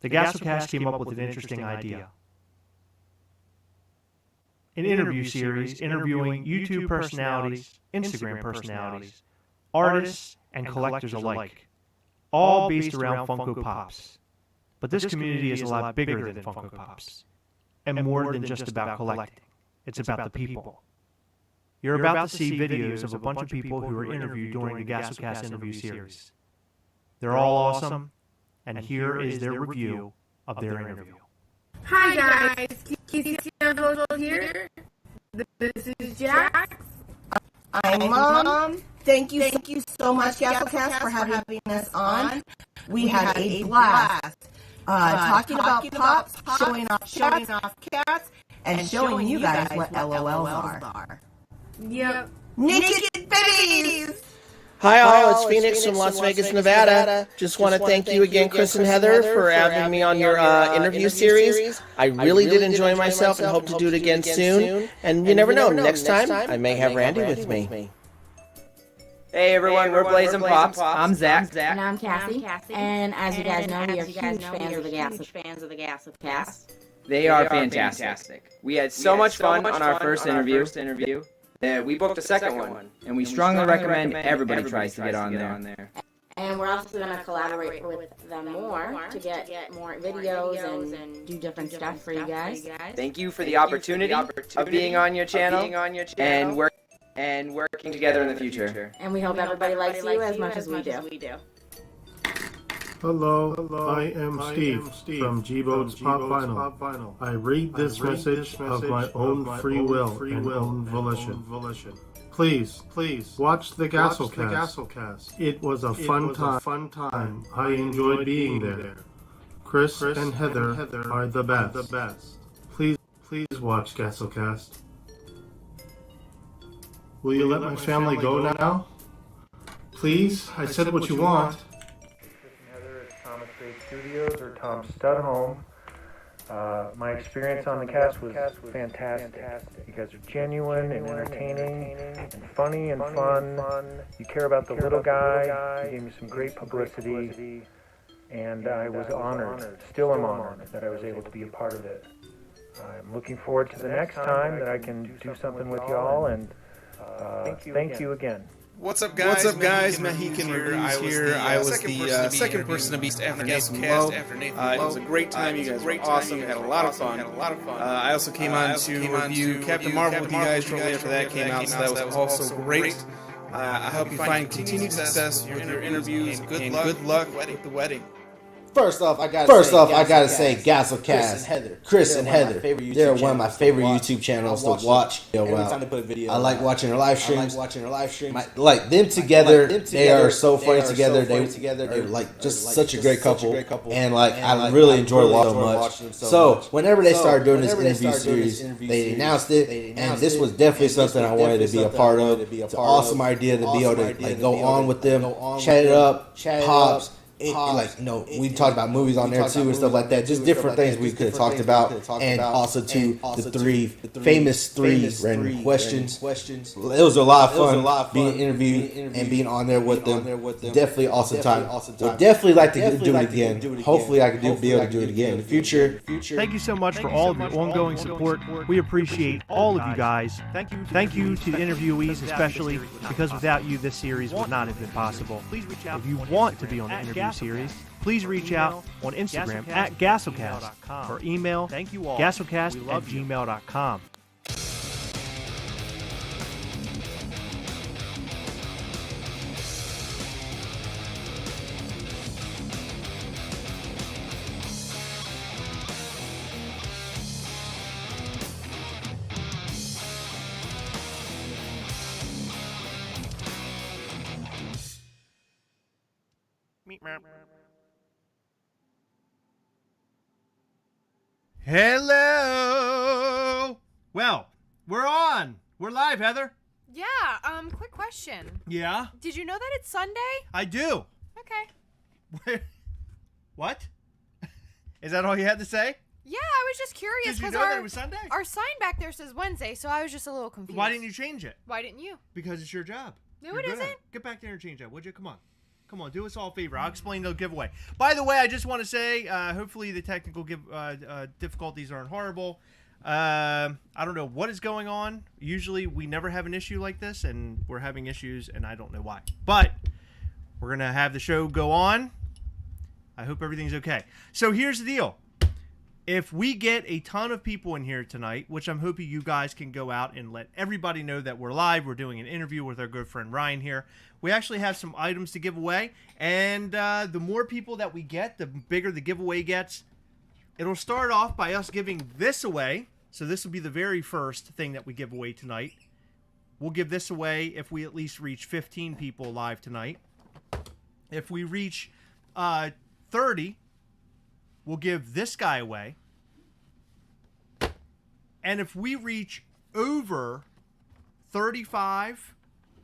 the Gastlecast came up with an interesting idea. An interview series interviewing YouTube personalities, Instagram personalities, artists, and collectors alike, all based around Funko Pops. But this community is a lot bigger than Funko Pops, and more than just about collecting. It's about the people. You're about to see videos of a bunch of people who were interviewed during the Gastlecast interview series. They're all awesome, and here is their review of their interview. Hi guys, Casey here. This is Jax. I'm Mom. Thank you so much, Gastlecast, for having us on. We had a blast talking about pops, showing off cats, and showing you guys what LOLs are. Yep. Naked babies! Hi all, it's Phoenix from Las Vegas, Nevada. Just want to thank you again, Chris and Heather, for having me on your interview series. I really did enjoy myself and hope to do it again soon. And you never know, next time I may have Randy with me. Hey everyone, we're Blazing Pops. I'm Zach. And I'm Cassie. And as you guys know, we are huge fans of the Gastlecast. They are fantastic. We had so much fun on our first interview. We booked a second one, and we strongly recommend everybody tries to get on there. And we're also going to collaborate with them more to get more videos and do different stuff for you guys. Thank you for the opportunity of being on your channel and working together in the future. And we hope everybody likes you as much as we do. Hello, I am Steve from G-Boat's Pop Vinyl. I read this message of my own free will and own volition. Please, watch the Gastlecast. It was a fun time. I enjoyed being there. Chris and Heather are the best. Please watch Gastlecast. Will you let my family go now? Please, I said what you want. Studios or Tom Studholme. My experience on the cast was fantastic. You guys are genuine and entertaining and funny and fun. You care about the little guy. You gave me some great publicity, and I was honored, still am honored, that I was able to be a part of it. I'm looking forward to the next time that I can do something with y'all, and thank you again. What's up, guys? Mexican Reviews here. I was the second person to be after Nathan Lowe. It was a great time. You guys were awesome. Had a lot of fun. I also came on to review Captain Marvel with you guys shortly after that came out, so that was also great. I hope you find continued success with your interviews. Good luck with the wedding. First off, I gotta say, Gastlecast, Chris and Heather, they're one of my favorite YouTube channels to watch. I like watching their live streams. Like them together, they are so funny together. They're like just such a great couple, and like I really enjoy watching them so much. So whenever they started doing this interview series, they announced it, and this was definitely something I wanted to be a part of. It's an awesome idea to be able to like go on with them, chat it up, pops. We talked about movies on there too and stuff like that. Just different things we could have talked about, and also too the famous three random questions. It was a lot of fun being interviewed and being on there with them. Definitely awesome time. Would definitely like to do it again. Hopefully, I can be able to do it again in the future. Thank you so much for all of your ongoing support. We appreciate all of you guys. Thank you to the interviewees especially, because without you, this series would not have been possible. If you want to be on the interview series, please reach out on Instagram at Gastlecast or email gastlecast@gmail.com. Hello. Well, we're on. We're live, Heather. Yeah. Quick question. Yeah. Did you know that it's Sunday? I do. Okay. What? Is that all you had to say? Yeah, I was just curious. Did you know that it was Sunday? Our sign back there says Wednesday, so I was just a little confused. Why didn't you change it? Why didn't you? Because it's your job. No, it isn't. Get back there and change that, would you? Come on. Come on, do us all a favor. I'll explain the giveaway. By the way, I just want to say, hopefully the technical difficulties aren't horrible. I don't know what is going on. Usually we never have an issue like this, and we're having issues, and I don't know why. But we're going to have the show go on. I hope everything's okay. So here's the deal. If we get a ton of people in here tonight, which I'm hoping you guys can go out and let everybody know that we're live. We're doing an interview with our good friend Ryan here. We actually have some items to give away. And the more people that we get, the bigger the giveaway gets. It'll start off by us giving this away. So this will be the very first thing that we give away tonight. We'll give this away if we at least reach 15 people live tonight. If we reach 30... we'll give this guy away. And if we reach over 35,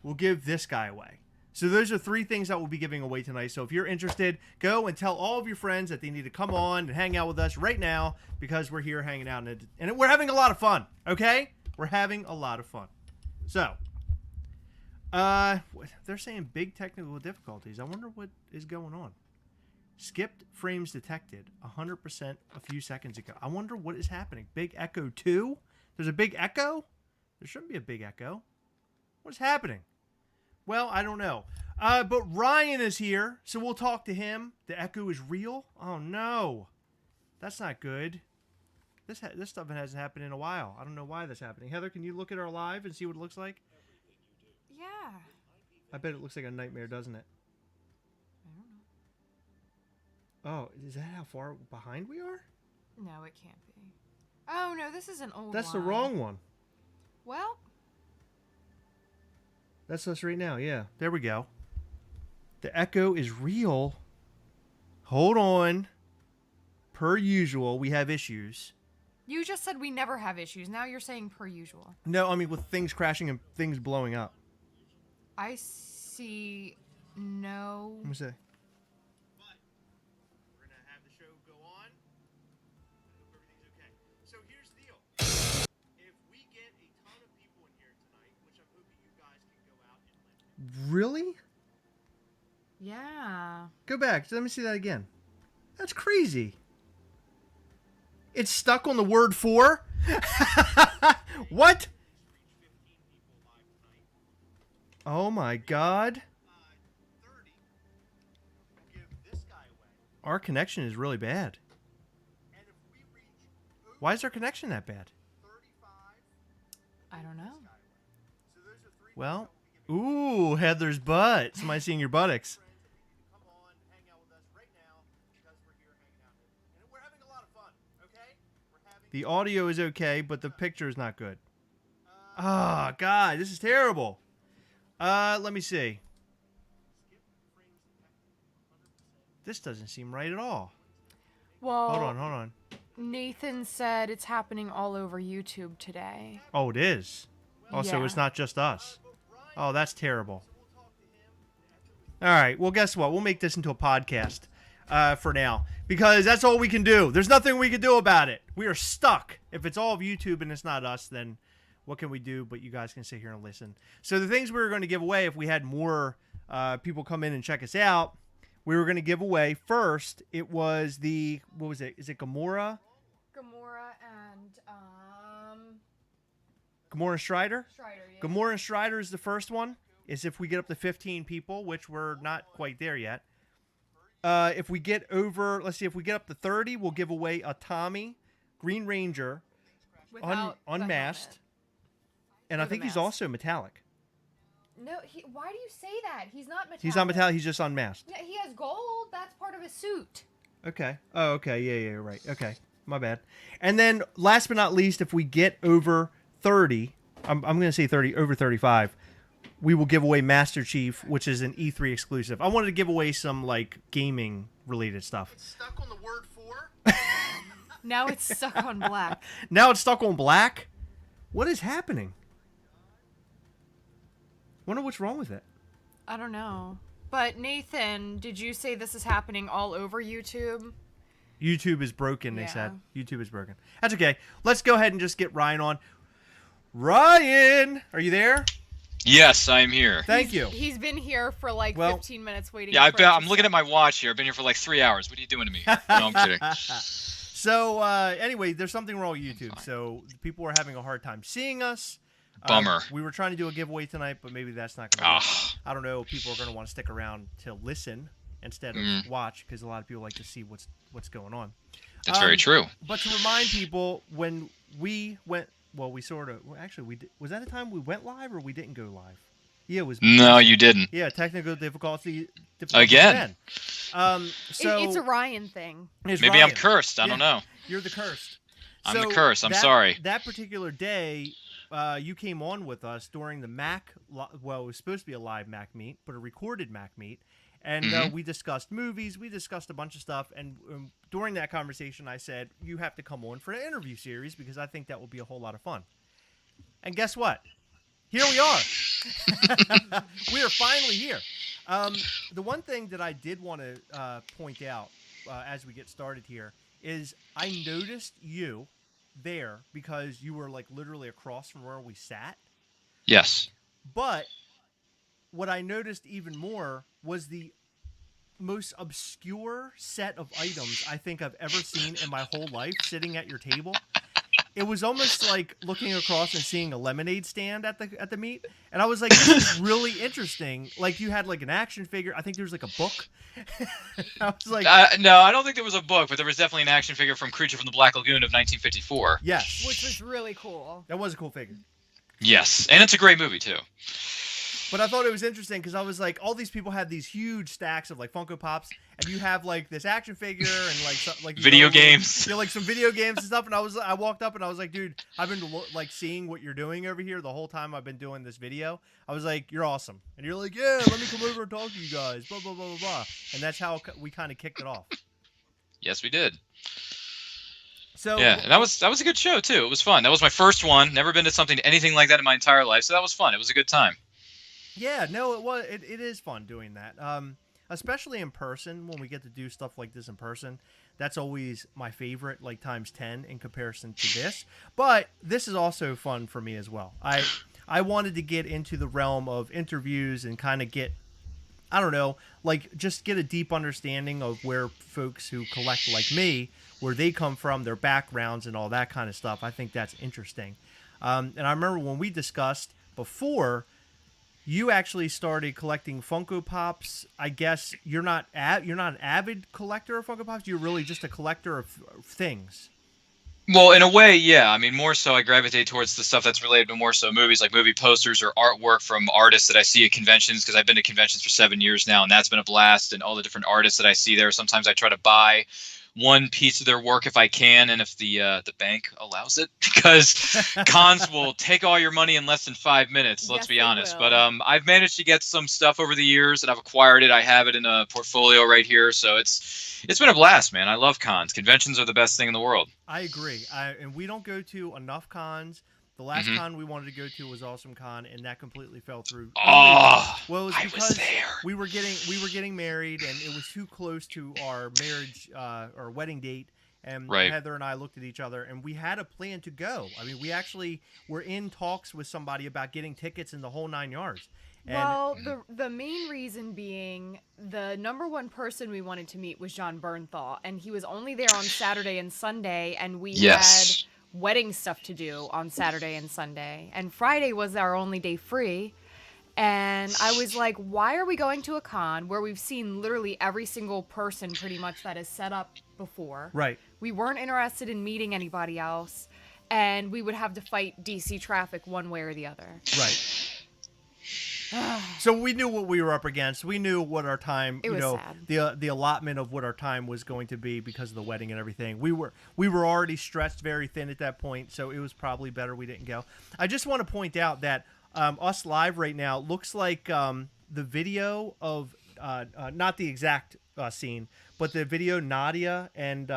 we'll give this guy away. So those are 3 things that we'll be giving away tonight. So if you're interested, go and tell all of your friends that they need to come on and hang out with us right now because we're here hanging out and we're having a lot of fun, okay? We're having a lot of fun. So, they're saying big technical difficulties. I wonder what is going on. Skipped frames detected 100% a few seconds ago. I wonder what is happening. Big echo 2? There's a big echo? There shouldn't be a big echo. What's happening? Well, I don't know. But Ryan is here, so we'll talk to him. The echo is real? Oh, no. That's not good. This stuff hasn't happened in a while. I don't know why that's happening. Heather, can you look at our live and see what it looks like? Yeah. I bet it looks like a nightmare, doesn't it? Oh, is that how far behind we are? No, it can't be. Oh, no, this is an old one. That's the wrong one. Well. That's us right now, yeah. There we go. The echo is real. Hold on. Per usual, we have issues. You just said we never have issues. Now you're saying per usual. No, I mean with things crashing and things blowing up. I see no... Let me see. Really? Yeah. Go back. Let me see that again. That's crazy. It's stuck on the word for? What? Oh my god. Our connection is really bad. Why is our connection that bad? I don't know. Well... Ooh, Heather's butt. Somebody seeing your buttocks. The audio is okay, but the picture is not good. Oh, God, this is terrible. Let me see. This doesn't seem right at all. Well, hold on. Nathan said it's happening all over YouTube today. Oh, it is? Oh, so it's not just us. Oh, that's terrible. All right. Well, guess what? We'll make this into a podcast for now because that's all we can do. There's nothing we can do about it. We are stuck. If it's all of YouTube and it's not us, then what can we do? But you guys can sit here and listen. So the things we were going to give away, if we had more people come in and check us out, we were going to give away first. It was the, what was it? Is it Gamora? Gamora and Gamora and Strider? Strider, yeah. Gamora and Strider is the first one. Is if we get up to 15 people, which we're not quite there yet. If we get over, let's see, if we get up to 30, we'll give away a Tommy, Green Ranger, unmasked. And I think he's also metallic. No, why do you say that? He's not metallic. He's not metallic, he's just unmasked. Yeah, he has gold. That's part of his suit. Okay. Oh, okay. Yeah, right. Okay. My bad. And then, last but not least, if we get over 30, I'm going to say 30, over 35, we will give away Master Chief, which is an E3 exclusive. I wanted to give away some, like, gaming-related stuff. It's stuck on the word for? Now it's stuck on black. Now it's stuck on black? What is happening? Wonder what's wrong with it. I don't know. But, Nathan, did you say this is happening all over YouTube? YouTube is broken, they said. YouTube is broken. That's okay. Let's go ahead and just get Ryan on. Ryan! Are you there? Yes, I am here. Thank you. He's been here for like 15 minutes waiting. Yeah, for I'm looking at my watch here. I've been here for like 3 hours. What are you doing to me? No, I'm kidding. So anyway, there's something wrong with YouTube. So people were having a hard time seeing us. Bummer. We were trying to do a giveaway tonight, but maybe that's not going to work. I don't know. People are going to want to stick around to listen instead of watch, because a lot of people like to see what's going on. That's very true. But to remind people, when we went, was that the time we went live or we didn't go live? Yeah, it was. No, you didn't. Yeah, technical difficulty again. So it's a Ryan thing. Maybe Ryan. I'm cursed. I don't know. You're the cursed. I'm the curse. I'm sorry. That particular day, you came on with us during the Mac. Well, it was supposed to be a live Mac meet, but a recorded Mac meet. And we discussed movies. We discussed a bunch of stuff. And during that conversation, I said, you have to come on for an interview series because I think that will be a whole lot of fun. And guess what? Here we are. We are finally here. The one thing that I did want to point out as we get started here is I noticed you there because you were like literally across from where we sat. Yes. But what I noticed even more was the most obscure set of items I think I've ever seen in my whole life sitting at your table. It was almost like looking across and seeing a lemonade stand at the meet, and I was like, "This is really interesting." Like you had like an action figure. I think there was like a book. I was like, "No, I don't think there was a book, but there was definitely an action figure from Creature from the Black Lagoon of 1954." Yes, which was really cool. That was a cool figure. Yes, and it's a great movie too. But I thought it was interesting because I was like, all these people had these huge stacks of like Funko Pops, and you have like this action figure and like video games, like some video games and stuff. And I walked up and I was like, dude, I've been like seeing what you're doing over here the whole time I've been doing this video. I was like, you're awesome, and you're like, yeah, let me come over and talk to you guys, blah blah blah blah blah. And that's how we kind of kicked it off. Yes, we did. So yeah, and that was a good show too. It was fun. That was my first one. Never been to anything like that in my entire life, so that was fun. It was a good time. Yeah, no, it was. It is fun doing that, especially in person when we get to do stuff like this in person. That's always my favorite, like times 10 in comparison to this. But this is also fun for me as well. I wanted to get into the realm of interviews and kind of get, I don't know, like just get a deep understanding of where folks who collect like me, where they come from, their backgrounds, and all that kind of stuff. I think that's interesting. And I remember when we discussed before. You actually started collecting Funko Pops. I guess you're not an avid collector of Funko Pops. You're really just a collector of things. Well, in a way, yeah. I mean, more so I gravitate towards the stuff that's related to more so movies, like movie posters or artwork from artists that I see at conventions, because I've been to conventions for 7 years now, and that's been a blast, and all the different artists that I see there. Sometimes I try to buy one piece of their work if I can, and if the bank allows it, because cons will take all your money in less than 5 minutes. Let's be honest. But I've managed to get some stuff over the years, and I've acquired it. I have it in a portfolio right here, so it's been a blast, man. I love cons. Conventions are the best thing in the world. I agree. And we don't go to enough cons. The last con we wanted to go to was Awesome Con, and that completely fell through. Oh, well, it was because I was there. we were getting married, and it was too close to our marriage or wedding date. And Heather and I looked at each other, and we had a plan to go. I mean, we actually were in talks with somebody about getting tickets in the whole 9 yards. And well, the main reason being the number one person we wanted to meet was John Bernthal, and he was only there on Saturday and Sunday, and we had wedding stuff to do on Saturday and Sunday, and Friday was our only day free. And I was like, why are we going to a con where we've seen literally every single person pretty much that is set up before? Right. We weren't interested in meeting anybody else, and we would have to fight DC traffic one way or the other. Right. So we knew what we were up against. We knew what our time, sad. The allotment of what our time was going to be because of the wedding and everything. We were already stretched very thin at that point, so it was probably better we didn't go. I just want to point out that us live right now looks like the video of not the exact scene, but the video Nadia and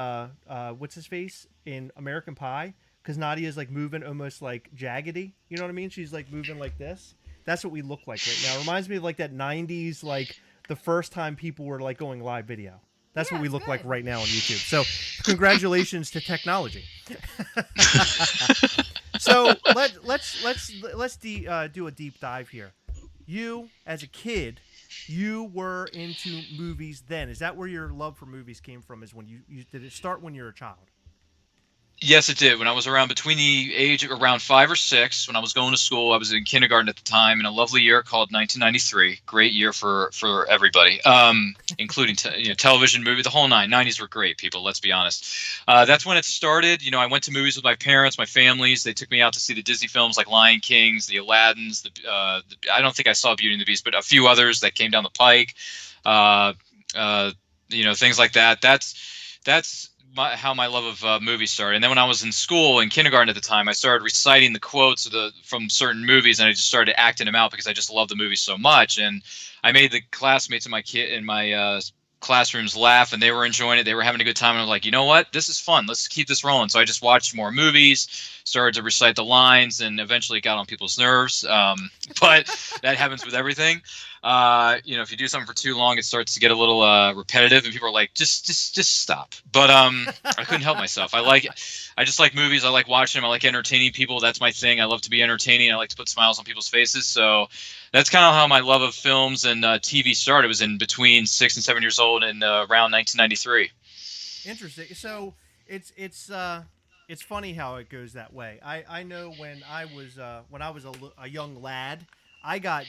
what's his face in American Pie, because Nadia is like moving almost like jaggedy. You know what I mean? She's like moving like this. That's what we look like right now. It reminds me of like that 90s, like the first time people were like going live video. That's what we look like right now on YouTube. So congratulations to technology. So let's do a deep dive here. you as a kid, you were into movies then. Is that where your love for movies came from? Is when you did it start when you were a child? Yes, it did. When I was around between the age of around 5 or 6, when I was going to school, I was in kindergarten at the time, in a lovely year called 1993. Great year for everybody, including television, movie, the whole nine. 90s were great, people. Let's be honest. That's when it started. I went to movies with my parents, my families. They took me out to see the Disney films like Lion Kings, the Aladdins. I don't think I saw Beauty and the Beast, but a few others that came down the pike. Things like that. That's how my love of movies started. And then when I was in school, in kindergarten at the time, I started reciting the quotes from certain movies, and I just started acting them out because I just loved the movies so much. And I made the classmates in my classrooms laugh, and they were enjoying it. They were having a good time. And I was like, you know what? This is fun. Let's keep this rolling. So I just watched more movies, started to recite the lines, and eventually got on people's nerves. But that happens with everything. If you do something for too long, it starts to get a little repetitive, and people are like, just stop. But I couldn't help myself. I just like movies. I like watching them. I like entertaining people. That's my thing. I love to be entertaining. I like to put smiles on people's faces. So that's kind of how my love of films and TV started. It was in between 6 and 7 years old and around 1993. Interesting. So it's funny how it goes that way. I know when I was a young lad, I got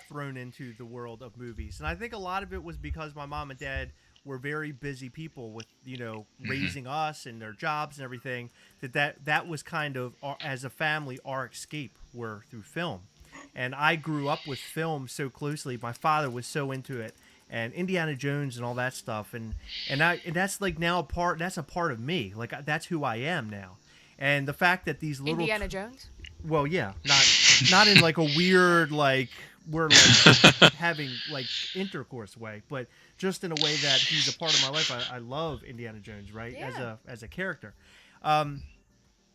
thrown into the world of movies, and I think a lot of it was because my mom and dad were very busy people with raising us and their jobs and everything. That was kind of as a family our escape were through film, and I grew up with film so closely. My father was so into it, and Indiana Jones and all that stuff, and that's like now that's a part of me. Like that's who I am now, and the fact that these little Indiana Jones. Well, yeah, not in like a weird like we're like having like intercourse way, but just in a way that he's a part of my life. I love Indiana Jones, right? Yeah. As a character.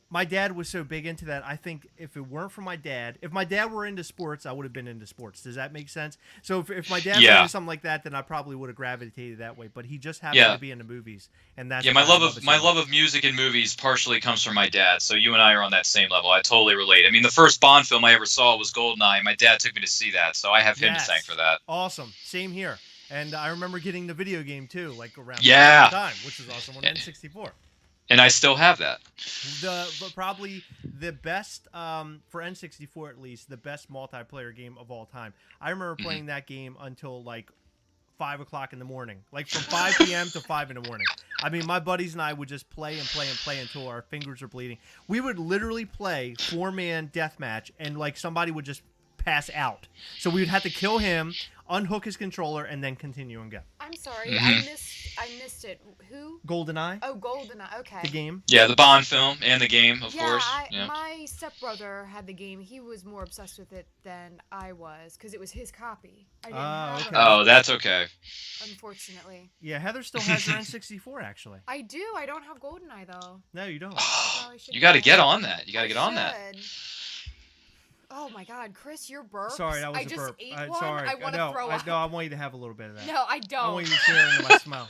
My dad was so big into that. I think if it weren't for my dad, if my dad were into sports, I would have been into sports. Does that make sense? So if my dad was into something like that, then I probably would have gravitated that way. But he just happened to be into movies, and that's my love of music and movies partially comes from my dad. So you and I are on that same level. I totally relate. I mean, the first Bond film I ever saw was GoldenEye. My dad took me to see that, so I have him to thank for that. Awesome. Same here. And I remember getting the video game too, like around the time, which was awesome on N64. And I still have that. Probably the best, for N64 at least, the best multiplayer game of all time. I remember playing that game until like 5 o'clock in the morning, like from 5 p.m. to 5 in the morning. I mean, my buddies and I would just play and play and play until our fingers are bleeding. We would literally play 4-man deathmatch, and like somebody would just pass out. So we would have to kill him, unhook his controller, and then continue and go. I'm sorry, I missed it. Who? GoldenEye. Oh, GoldenEye. Okay. The game. Yeah, the Bond film and the game, of course. My stepbrother had the game. He was more obsessed with it than I was because it was his copy. I didn't have it. Oh, that's okay. Unfortunately. Yeah, Heather still has her N64 actually. I do. I don't have GoldenEye though. No, you don't. You got to get on that. You got to get on that. Oh my God, Chris, your burp. Sorry, that was I a just burp. ate Sorry. one. I want to throw up. No, I want you to have a little bit of that. No, I don't. I want you to share into my smell.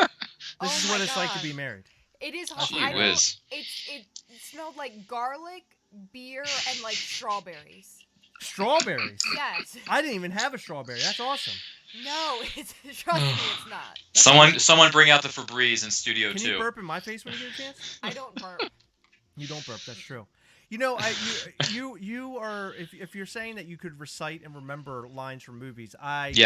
This is what it's like to be married. It is. It smelled like garlic, beer, and like strawberries. Strawberries? Yes. I didn't even have a strawberry. That's awesome. No, trust me, it's not. Someone bring out the Febreze in studio 2. Can you burp in my face when you get a chance? I don't burp. You don't burp. That's true. You know, you are if you're saying that you could recite and remember lines from movies, that's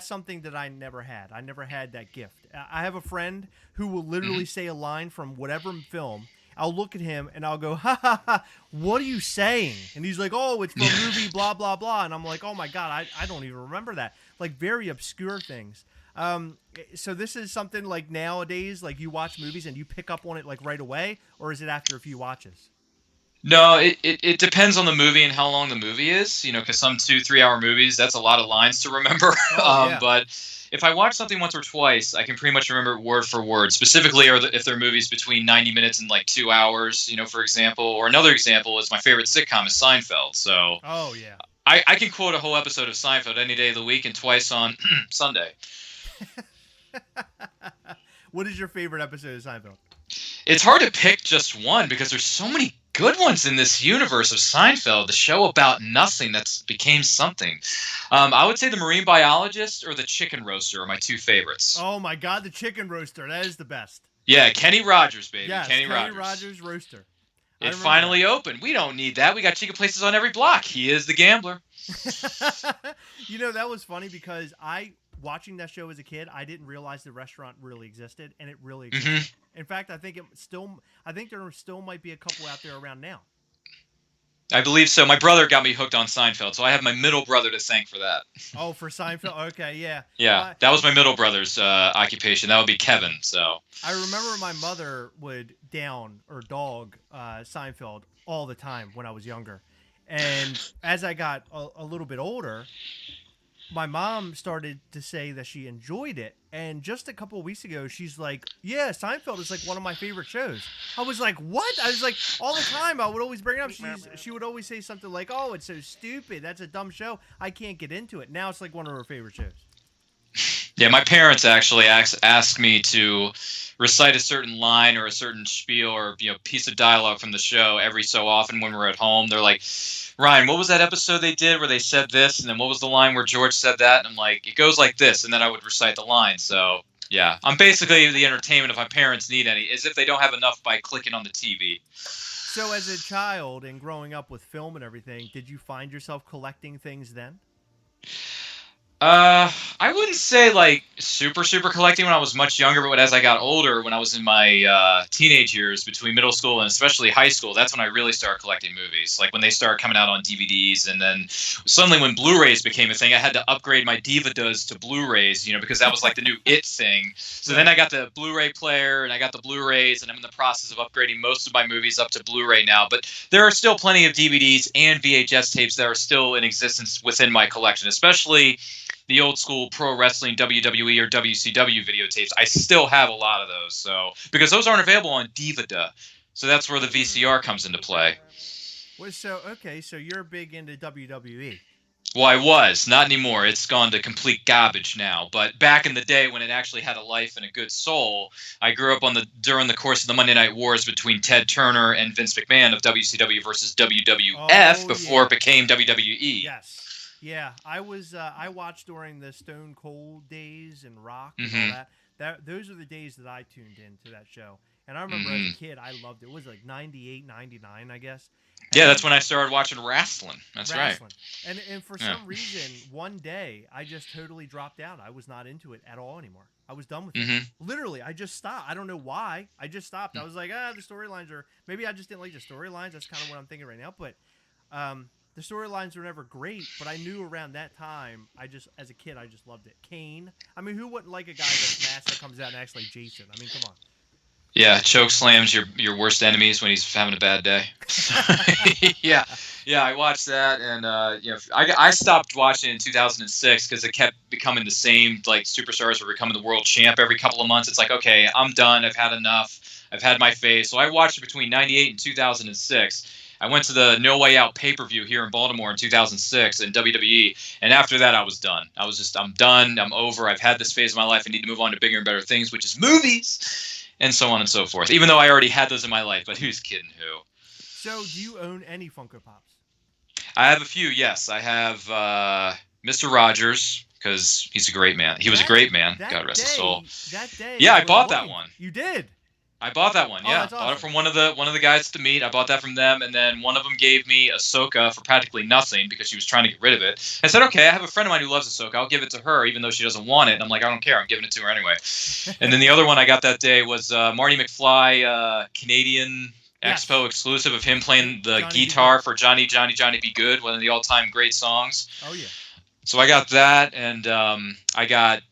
something that I never had. I never had that gift. I have a friend who will literally say a line from whatever film. I'll look at him and I'll go, ha ha ha, what are you saying? And he's like, oh, it's from movie blah blah blah, and I'm like, oh my God, I don't even remember that. Like very obscure things. So this is something like nowadays, like you watch movies and you pick up on it like right away, or is it after a few watches? No, it depends on the movie and how long the movie is, because some 2-3 hour movies, that's a lot of lines to remember. But if I watch something once or twice, I can pretty much remember word for word, specifically if they're movies between 90 minutes and like 2 hours, for example. Or another example is my favorite sitcom is Seinfeld. So I can quote a whole episode of Seinfeld any day of the week and twice on Sunday. What is your favorite episode of Seinfeld? It's hard to pick just one because there's so many good ones in this universe of Seinfeld. The show about nothing that became something. I would say the Marine Biologist or the Chicken Roaster are my two favorites. Oh my God, the Chicken Roaster. That is the best. Yeah, Kenny Rogers, baby. Yes, Kenny Rogers Roaster. It finally opened. We don't need that. We got chicken places on every block. He is the gambler. You know, that was funny because watching that show as a kid, I didn't realize the restaurant really existed, and it really existed. Mm-hmm. In fact, I think there still might be a couple out there around now. I believe so. My brother got me hooked on Seinfeld, so I have my middle brother to thank for that. Oh, for Seinfeld? Okay, yeah. Yeah, that was my middle brother's occupation. That would be Kevin, so. I remember my mother would dog Seinfeld all the time when I was younger. And as I got a little bit older, my mom started to say that she enjoyed it. And just a couple of weeks ago, she's like, yeah, Seinfeld is like one of my favorite shows. I was like, what? I was like, all the time I would always bring it up. She would always say something like, oh, it's so stupid. That's a dumb show. I can't get into it. Now it's like one of her favorite shows. Yeah, my parents actually asked me to recite a certain line or a certain spiel or piece of dialogue from the show every so often when we're at home. They're like, Ryan, what was that episode they did where they said this, and then what was the line where George said that? And I'm like, it goes like this, and then I would recite the line. So yeah, I'm basically the entertainment if my parents need any, as if they don't have enough by clicking on the TV. So as a child and growing up with film and everything, did you find yourself collecting things then? I wouldn't say like super collecting when I was much younger, but as I got older, when I was in my teenage years, between middle school and especially high school, that's when I really started collecting movies. Like when they started coming out on DVDs, and then suddenly when Blu-rays became a thing, I had to upgrade my Diva-Does to Blu-rays, because that was like the new it thing. So then I got the Blu-ray player and I got the Blu-rays, and I'm in the process of upgrading most of my movies up to Blu-ray now. But there are still plenty of DVDs and VHS tapes that are still in existence within my collection, especially the old school pro wrestling WWE or WCW videotapes. I still have a lot of those, so because those aren't available on Diva-Da, so that's where the VCR comes into play. Well, so you're big into WWE. Well, I was, not anymore. It's gone to complete garbage now. But back in the day when it actually had a life and a good soul, I grew up during the course of the Monday Night Wars between Ted Turner and Vince McMahon of WCW versus WWF before it became WWE. Yes. Yeah, I watched during the Stone Cold days and Rock and all that. Those are the days that I tuned into that show. And I remember as a kid, I loved it. It was like 98, 99, I guess. Yeah, that's when I started watching wrestling. That's right. And for some reason, one day, I just totally dropped out. I was not into it at all anymore. I was done with it. Literally, I just stopped. I don't know why. I just stopped. I was like, the storylines are... Maybe I just didn't like the storylines. That's kind of what I'm thinking right now. But... the storylines were never great, but I knew around that time, as a kid, I just loved it. Kane. I mean, who wouldn't like a guy that's masked that comes out and acts like Jason? I mean, come on. Yeah, choke slams your worst enemies when he's having a bad day. Yeah, I watched that, and I stopped watching in 2006 because it kept becoming the same. Like superstars were becoming the world champ every couple of months. It's like, okay, I'm done. I've had enough. I've had my face. So I watched it between 98 and 2006. I went to the No Way Out pay-per-view here in Baltimore in 2006 in WWE, and after that I was done. I'm done. I'm over. I've had this phase of my life. I need to move on to bigger and better things, which is movies, and so on and so forth. Even though I already had those in my life, but who's kidding who? So, do you own any Funko Pops? I have a few, yes. I have Mr. Rogers, because he's a great man. He was a great man. God rest his soul. That day. Yeah, I bought that one. You did? I bought that one, yeah. That's awesome. Bought it from one of the guys to meet. I bought that from them, and then one of them gave me Ahsoka for practically nothing because she was trying to get rid of it. I said, okay, I have a friend of mine who loves Ahsoka. I'll give it to her, even though she doesn't want it. And I'm like, I don't care. I'm giving it to her anyway. And then the other one I got that day was Marty McFly, Canadian Expo exclusive of him playing the guitar for Johnny Be Good, one of the all-time great songs. Oh, yeah. So I got that, and I got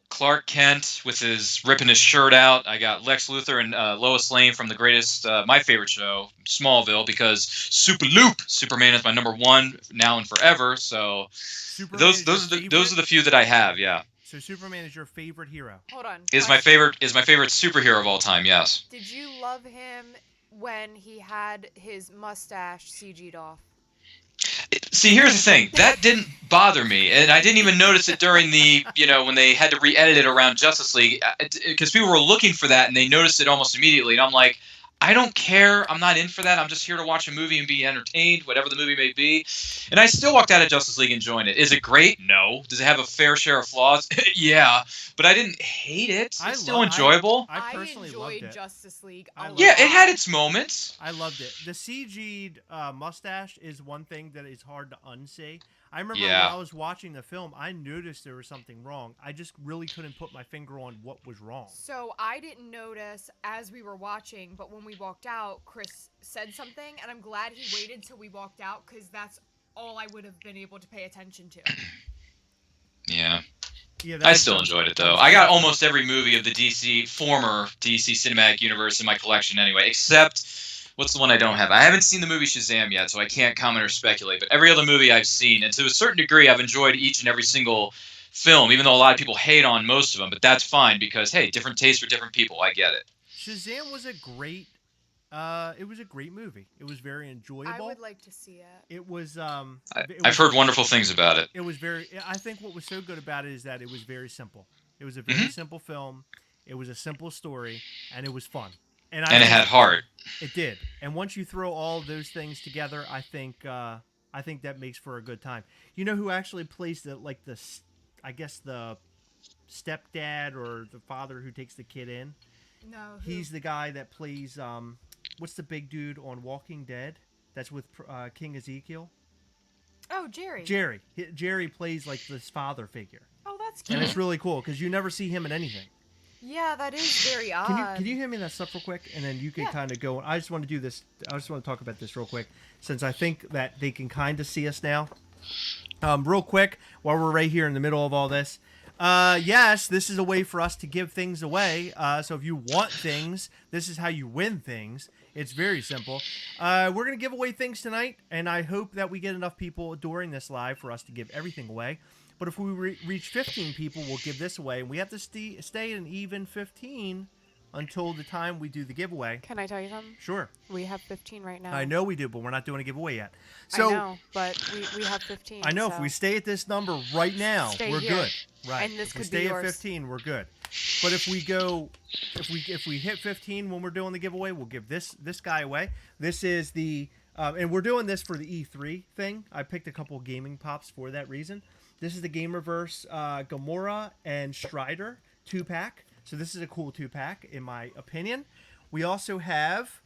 Clark Kent with his ripping his shirt out. I got Lex Luthor and Lois Lane from the greatest, my favorite show, Smallville, because Superman is my number one now and forever. So those are the few that I have. Yeah. So Superman is your favorite hero. Hold on. Is my favorite superhero of all time. Yes. Did you love him when he had his mustache CG'd off? See, here's the thing. That didn't bother me, and I didn't even notice it during the, when they had to re-edit it around Justice League, because people were looking for that, and they noticed it almost immediately, and I'm like, I don't care. I'm not in for that. I'm just here to watch a movie and be entertained, whatever the movie may be. And I still walked out of Justice League enjoying it. Is it great? No. Does it have a fair share of flaws? Yeah. But I didn't hate it. It's still enjoyable. I personally enjoyed loved it. Justice League. Yeah, it had its moments. I loved it. The CG'd mustache is one thing that is hard to unsee. I remember when I was watching the film, I noticed there was something wrong. I just really couldn't put my finger on what was wrong. So I didn't notice as we were watching, but when we walked out, Chris said something, and I'm glad he waited till we walked out, because that's all I would have been able to pay attention to. Yeah. I still enjoyed it, though. I got almost every movie of the former DC Cinematic Universe in my collection anyway, except... What's the one I don't have? I haven't seen the movie Shazam yet, so I can't comment or speculate. But every other movie I've seen, and to a certain degree, I've enjoyed each and every single film, even though a lot of people hate on most of them. But that's fine because, hey, different tastes for different people. I get it. Shazam was a great movie. It was very enjoyable. I would like to see it. It was. I've heard wonderful things about it. It was very. I think what was so good about it is that it was very simple. It was a very simple film. It was a simple story, and it was fun. And it had heart. It did. And once you throw all of those things together, I think that makes for a good time. You know who actually plays the stepdad or the father who takes the kid in? No. He's the guy that plays what's the big dude on Walking Dead? That's with King Ezekiel. Oh, Jerry. Jerry plays like this father figure. Oh, that's cute. And it's really cool because you never see him in anything. Yeah, that is very odd. Can you hand me that stuff real quick, and then you can kind of go. I just want to do this. I just want to talk about this real quick, since I think that they can kind of see us now. Real quick, while we're right here in the middle of all this. Yes, this is a way for us to give things away. So if you want things, this is how you win things. It's very simple. We're going to give away things tonight, and I hope that we get enough people during this live for us to give everything away. But if we reach 15 people, we'll give this away. And we have to stay at an even 15 until the time we do the giveaway. Can I tell you something? Sure. We have 15 right now. I know we do, but we're not doing a giveaway yet. So, I know, but we have 15. I know. So. If we stay at this number right now, we're good. Right. And this if could we stay be yours. At 15, we're good. But if we hit 15 when we're doing the giveaway, we'll give this guy away. This is the and we're doing this for the E3 thing. I picked a couple of gaming pops for that reason. This is the Gamerverse Gamora and Strider 2-pack. So this is a cool 2-pack, in my opinion. We also have,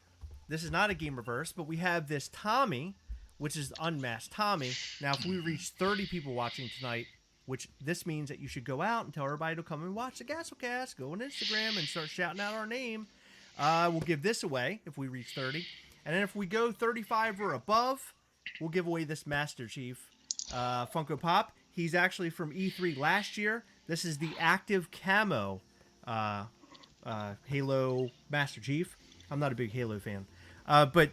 this is not a Gamerverse, but we have this Tommy, which is Unmasked Tommy. Now, if we reach 30 people watching tonight, which this means that you should go out and tell everybody to come and watch the Gastlecast, go on Instagram and start shouting out our name. We'll give this away if we reach 30. And then if we go 35 or above, we'll give away this Master Chief Funko Pop. He's actually from E3 last year. This is the active camo Halo Master Chief. I'm not a big Halo fan. But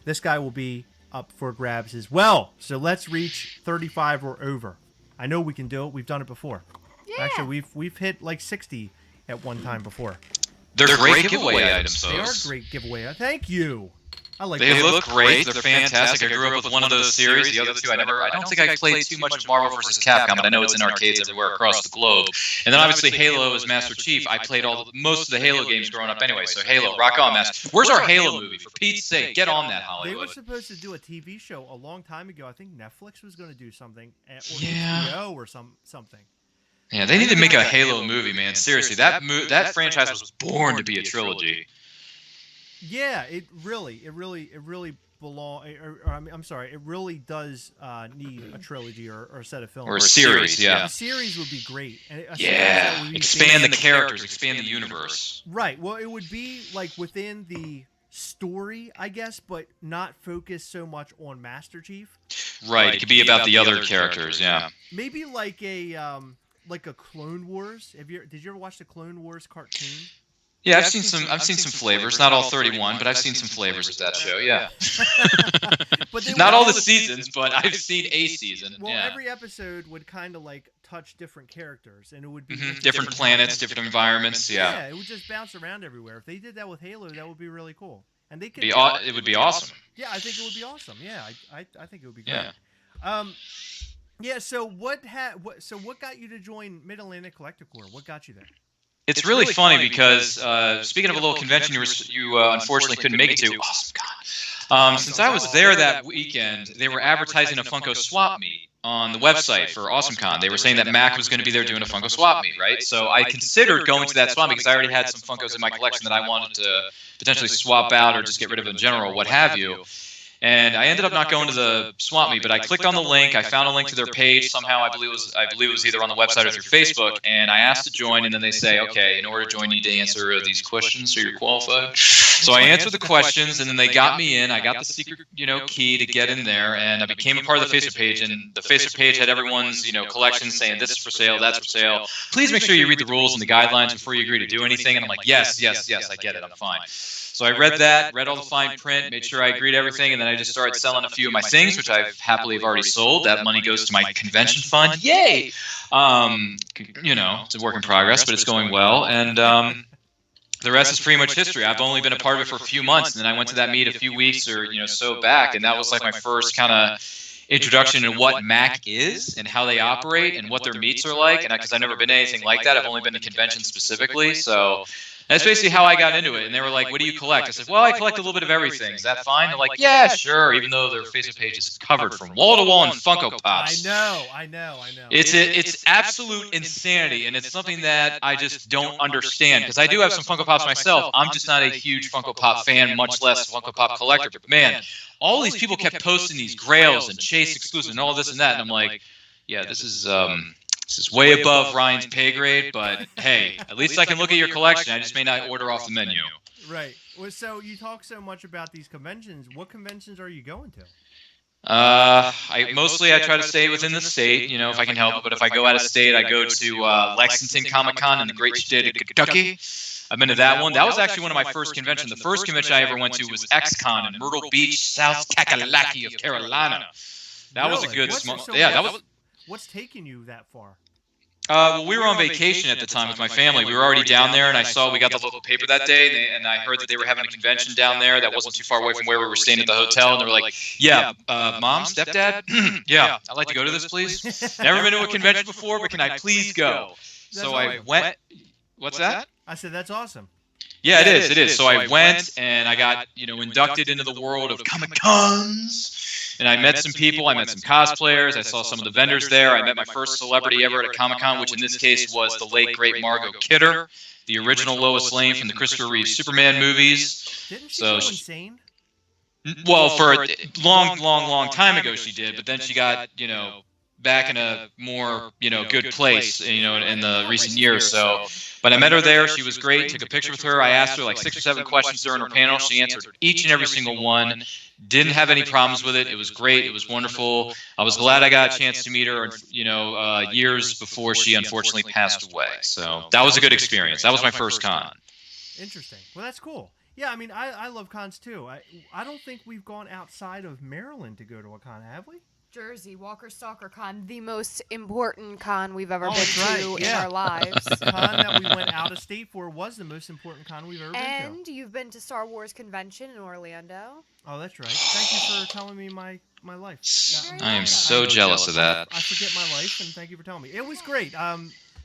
this guy will be up for grabs as well. So let's reach 35 or over. I know we can do it. We've done it before. Yeah. Actually, we've hit like 60 at one time before. They're great giveaway items, They are great giveaway. Thank you. I like they look great. They're fantastic. I grew up with one of those series. The other two, I don't think I played too much of Marvel vs. Capcom, but I know it's in arcades everywhere across the globe. And then obviously Halo as Master Chief. I played most of the Halo games growing up anyway. So Halo, rock on, Master. Where's our Halo movie? For Pete's sake, get on that, Hollywood. They were supposed to do a TV show a long time ago. I think Netflix was going to do something, or HBO or something. Yeah, they need to make a Halo movie, man. Seriously, that franchise was born to be a trilogy. Yeah, it really belong. I'm sorry, it really does need a trilogy or a set of films. Or a series, yeah. A series would be great. Expand the characters, expand the universe. Right. Well, it would be like within the story, I guess, but not focus so much on Master Chief. Right. It could be about the other characters, yeah. Maybe like a Clone Wars. Did you ever watch the Clone Wars cartoon? Yeah, I've seen some flavors. Not all 31, but I've seen some flavors of that show. Yeah. But not all the seasons, but I've seen a season. Well, every episode would kind of like touch different characters, and it would be different planets, different environments. Yeah, it would just bounce around everywhere. If they did that with Halo, that would be really cool. And they could. It would be awesome. Yeah, I think it would be awesome. Yeah, I think it would be great. Yeah. Yeah. So what got you to join Mid Atlantic Collector Corps? What got you there? It's really funny because speaking of a little convention you unfortunately couldn't make it to. Awesome Con. Since I was there that weekend, they were advertising a Funko swap meet on the website for Awesome Con. They were saying that Mac was going to be there doing a Funko swap meet, right? So I considered going to that swap meet because I already had some Funkos in my collection that I wanted to potentially swap out or just get rid of in general, what have you. And I ended up not going to the swap meet, but I clicked on the link. I found a link to their page somehow. I believe it was either on the website or through Facebook. And I asked to join, and then they say, okay, in order to join, you need to answer these questions so you're qualified. So I answered the questions, and then they got me in. I got the secret, key to get in there, and I became a part of the Facebook page. And the Facebook page had everyone's, collection saying this is for sale, that's for sale. Please make sure you read the rules and the guidelines before you agree to do anything. And I'm like, yes, I get it, I'm fine. So I read all the fine print, made sure I agreed to everything, and then I just started selling a few of my things, which I've happily already sold. That money goes to my convention fund. Yay! It's a work in progress, but it's going well. And the rest is pretty much history. I've only been a part of it for a few months, and then I went to that meet a few weeks or so back, and that was like my first kind of introduction to what Mac is and how they operate and what their meets are like. And because I've never been to anything like that, I've only been to conventions specifically, so. That's basically how I got into it. And they were like, what do you collect? I said, well, I collect a little bit of everything. Is that fine? They're like, yeah, sure. Even though their Facebook page is covered from wall to wall in Funko Pops. I know. It's absolute insanity. And it's something that I just don't understand. Because I do have some Funko Pops myself. I'm just not a huge Funko Pop fan, much less Funko Pop collector. But man, all these people kept posting these grails and Chase exclusive and all this and that. And I'm like, yeah, this is way above Ryan's pay grade, but hey, at least I can look at your collection. I just may not order off the menu. Right. Well, so you talk so much about these conventions. What conventions are you going to? I try to stay within the state, if I can help it. But if I go out of state, I go to Lexington Comic-Con in the great state of Kentucky. I've been to that one. That was actually one of my first conventions. The first convention I ever went to was X-Con in Myrtle Beach, South Kakalaki of Carolina. That was a good What's taking you that far? Well, we were on vacation at the time with my family. We were already down there, and we got the local paper that day, and I heard that they were having a convention down there that wasn't too far away from where we were staying at the hotel, and they were like, yeah, Mom, Stepdad, yeah, I'd like to go to this, please. Never been to a convention before, but can I please go? So I went. What's that? I said, that's awesome. Yeah, it is. So I went, and I got, inducted into the world of Comic-Cons. And I met some people. I met some cosplayers. I saw some of the vendors there. I met my first celebrity ever at a Comic-Con, which in this case was the late, great Margot Kidder, the original Lois Lane from the Christopher Reeve Superman movies. Didn't she go insane? Well, for a long time ago she did, but then she got, back in a more, good place, in the recent years. So, but I met her there. She was great. Took a picture with her. I asked her like 6 or 7 questions during her panel. She answered each and every single one. Didn't have any problems with it. It was great. It was wonderful. I was glad I got a chance to meet her, years before she unfortunately passed away. So that was a good experience. That was my first con. Interesting. Well, that's cool. Yeah, I mean, I love cons too. I don't think we've gone outside of Maryland to go to a con, have we? Jersey, Walker Stalker Con, the most important con we've ever been to in our lives. The con that we went out of state for was the most important con we've ever been to. And you've been to Star Wars Convention in Orlando. Oh, that's right. Thank you for telling me my life. I am so jealous of that. I forget my life, and thank you for telling me. It was great.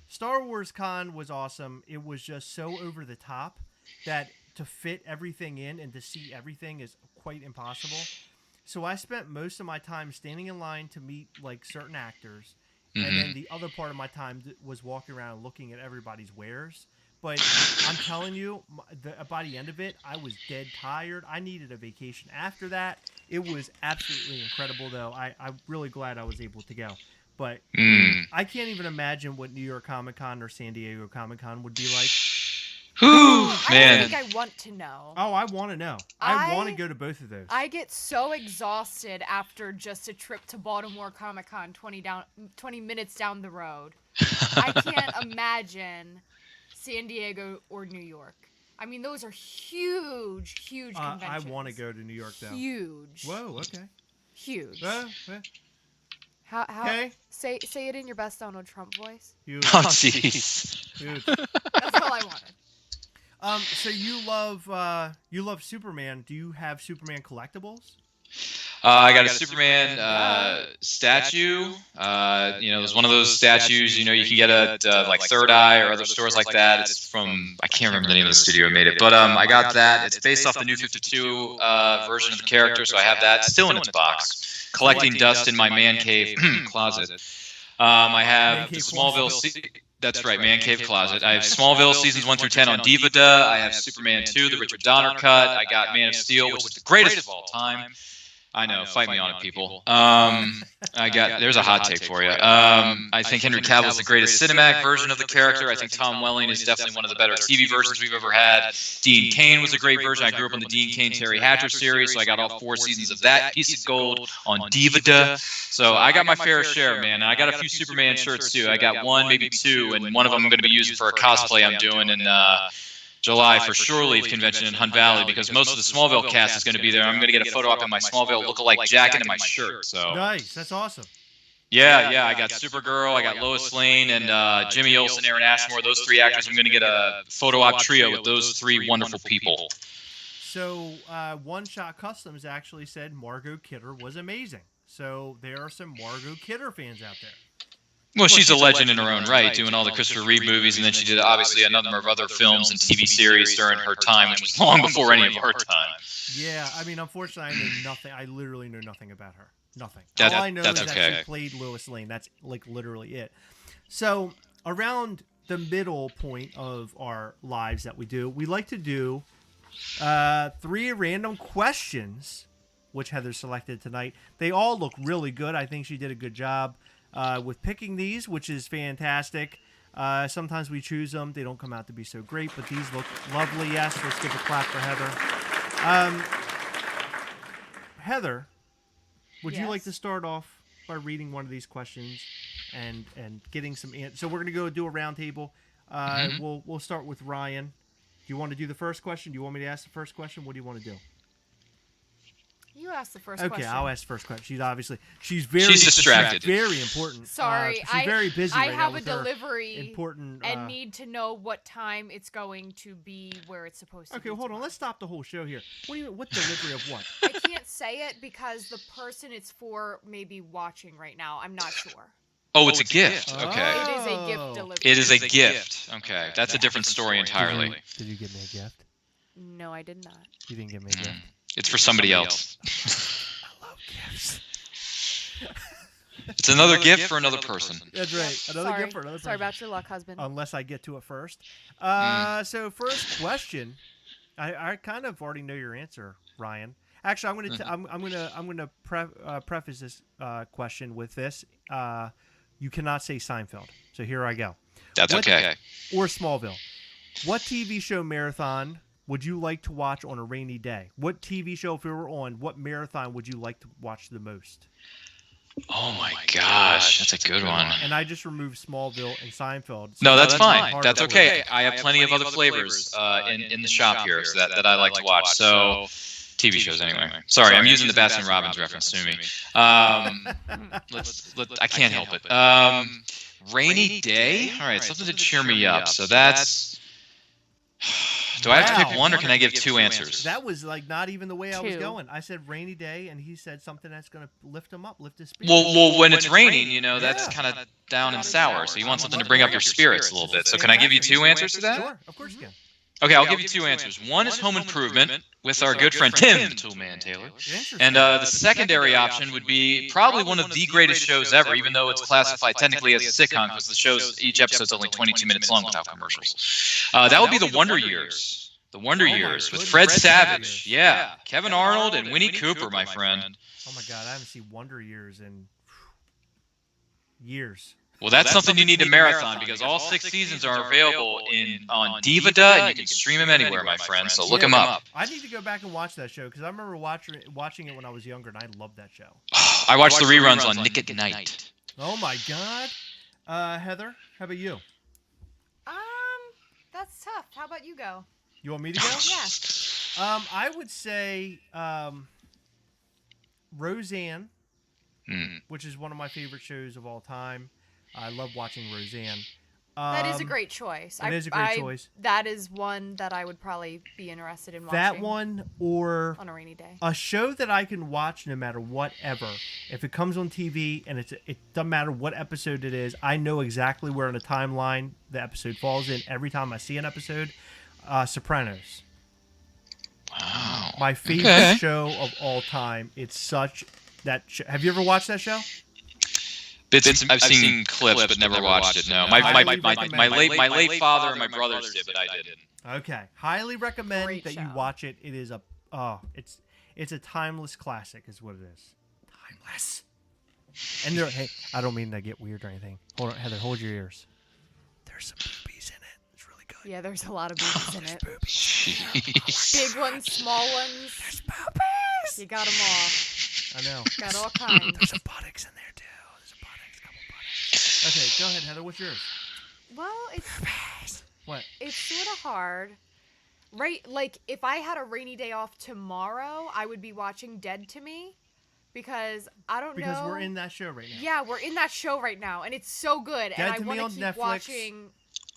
Star Wars Con was awesome. It was just so over the top that to fit everything in and to see everything is quite impossible. So I spent most of my time standing in line to meet like certain actors, and then the other part of my time was walking around and looking at everybody's wares. But I'm telling you, by the end of it, I was dead tired. I needed a vacation after that. It was absolutely incredible, though. I'm really glad I was able to go. But I can't even imagine what New York Comic Con or San Diego Comic Con would be like. I think I want to know. Oh, I want to know. I want to go to both of those. I get so exhausted after just a trip to Baltimore Comic Con 20 minutes down the road. I can't imagine San Diego or New York. I mean, those are huge conventions. I want to go to New York, though. Huge. Whoa, okay. Huge. How okay. Say it in your best Donald Trump voice. Huge. Oh, jeez. Huge. That's all I wanted. So you love Superman. Do you have Superman collectibles? I got a Superman statue. It's one of those statues, you can get at like Third Eye or other stores like that. It's from, I can't remember the name of the studio who made it, but I got that. It's based off the New 52 version of the character, so I have that still in its box, collecting dust in my man cave closet. I have the Smallville. That's right, Man Cave Closet. I have Smallville seasons 1 through 10 on DVD. I have Superman 2, the Richard Donner cut. I got Man of Steel, which is the greatest of all time. I know, fight me on it, people. There's a hot take for you. I think Henry Cavill is the greatest cinematic version of the character. I think Tom Welling is definitely one of the better TV versions we've ever had. Dean Cain was a great version. I grew up on the Dean Cain Terry Hatcher series, so I got all 4 seasons of that piece of gold on DVD. So I got my fair share, man. I got a few Superman shirts too. I got 1, maybe 2, and one of them I'm going to be using for a cosplay I'm doing in July for Shore Leave Convention in Hunt Valley, because most of the Smallville cast is going to be there. I'm going to get a photo op in my Smallville lookalike jacket and my shirt. So nice, that's awesome. Yeah. I got Supergirl, I got Lois Lane, and Jimmy Olsen, Aaron Ashmore. Those 3 actors. I'm going to get a photo op trio with those 3 wonderful people. So One Shot Customs actually said Margot Kidder was amazing. So there are some Margot Kidder fans out there. Well, she's a legend in her own right, doing all the Christopher Reeve movies, and then she did obviously a number of other films and TV series during her time, which was long before any of our time. Yeah, I mean, unfortunately, I know nothing. I literally know nothing about her. Nothing. All I know is okay. that she played Lois Lane. That's like literally it. So around the middle point of our lives that we do, we like to do 3 random questions, which Heather selected tonight. They all look really good. I think she did a good job with picking these, which is fantastic. Sometimes we choose them. They don't come out to be so great, but these look lovely. Yes, let's give a clap for Heather. Heather, would you like to start off by reading one of these questions and getting some answers? So we're going to go do a round table. We'll start with Ryan. Do you want to do the first question? Do you want me to ask the first question? What do you want to do? You ask the first question. Okay, I'll ask the first question. She's very distracted. Very important. Sorry, she's very busy right I now have a with her delivery important and need to know what time it's going to be where it's supposed to be. Okay, hold on. Let's stop the whole show here. What do you mean? What delivery of what? I can't say it because the person it's for may be watching right now. I'm not sure. Oh, it's a gift. Okay. It is a gift delivery. It is a gift. Okay, that's a different story entirely. Did you give me a gift? No, I did not. You didn't give me a gift? It's for somebody else. I love gifts. It's another gift for another person. That's right. Another gift for another person. Sorry about your luck, husband. Unless I get to it first. So first question, I kind of already know your answer, Ryan. Actually, I'm gonna preface this question with this. You cannot say Seinfeld. So here I go. That's okay. Or Smallville. What TV show marathon would you like to watch on a rainy day? What TV show, if it were on, what marathon would you like to watch the most? Oh my gosh, that's a good one. And I just removed Smallville and Seinfeld. So no, that's fine. That's okay. I have plenty of other flavors in the shop here that I like to watch. So TV shows anyway. Sorry, I'm using the Baskin Robbins reference to me. I can't help it. Rainy day? All right, something to cheer me up. So that's... Do I have to pick one, or can I give 2 answers? That was like not even the way I was going. I said rainy day, and he said something that's going to lift him up, lift his spirits. Well, when it's raining, that's kind of down and sour. So you want something to bring up your spirits a little bit. So can I give you 2 answers to that? Sure, of course you can. Okay, I'll give you 2 answers. One is Home Improvement with our good friend Tim, the Toolman Taylor. And the secondary option would be probably one of the greatest shows ever, even though it's classified technically as a sitcom, because the show's each episode's only 22 minutes long without commercials. That would be The Wonder Years. The Wonder Years with Fred Savage. Yeah, Kevin Arnold and Winnie Cooper, my friend. Oh my God, I haven't seen Wonder Years in years. Well, that's something you need to marathon, because all 6 seasons are available on DVD, and you can stream them anywhere, my friend. So look them up. I need to go back and watch that show, because I remember watching it when I was younger, and I loved that show. I watched the reruns on Nick at Night. Oh my God, Heather, how about you? That's tough. How about you go? You want me to go? Yeah. I would say Roseanne, which is one of my favorite shows of all time. I love watching Roseanne. That is a great choice. It is a great choice. That is one that I would probably be interested in watching. That one or on a rainy day. A show that I can watch no matter whatever. If it comes on TV and it doesn't matter what episode it is, I know exactly where in the timeline the episode falls in every time I see an episode. Sopranos. Wow. My favorite show of all time. It's such that. Have you ever watched that show? I've seen clips, but never watched it. No, my late father and my brothers did, but I didn't. Okay, highly recommend Great that show. you watch it. It is it's a timeless classic, is what it is. Timeless. And hey, I don't mean to get weird or anything. Hold on, Heather, hold your ears. There's some boobies in it. It's really good. Yeah, there's a lot of boobies in it. Boobies. Big ones, small ones. There's boobies. You got them all. I know. Got all kinds. There's some buttocks in there too. There's a couple buttocks. Okay, go ahead, Heather. What's yours? Well, What? it's sort of hard. Right, like if I had a rainy day off tomorrow, I would be watching Dead to Me because I don't know. Because we're in that show right now. Yeah, we're in that show right now, and it's so good, and I want to keep Netflix. watching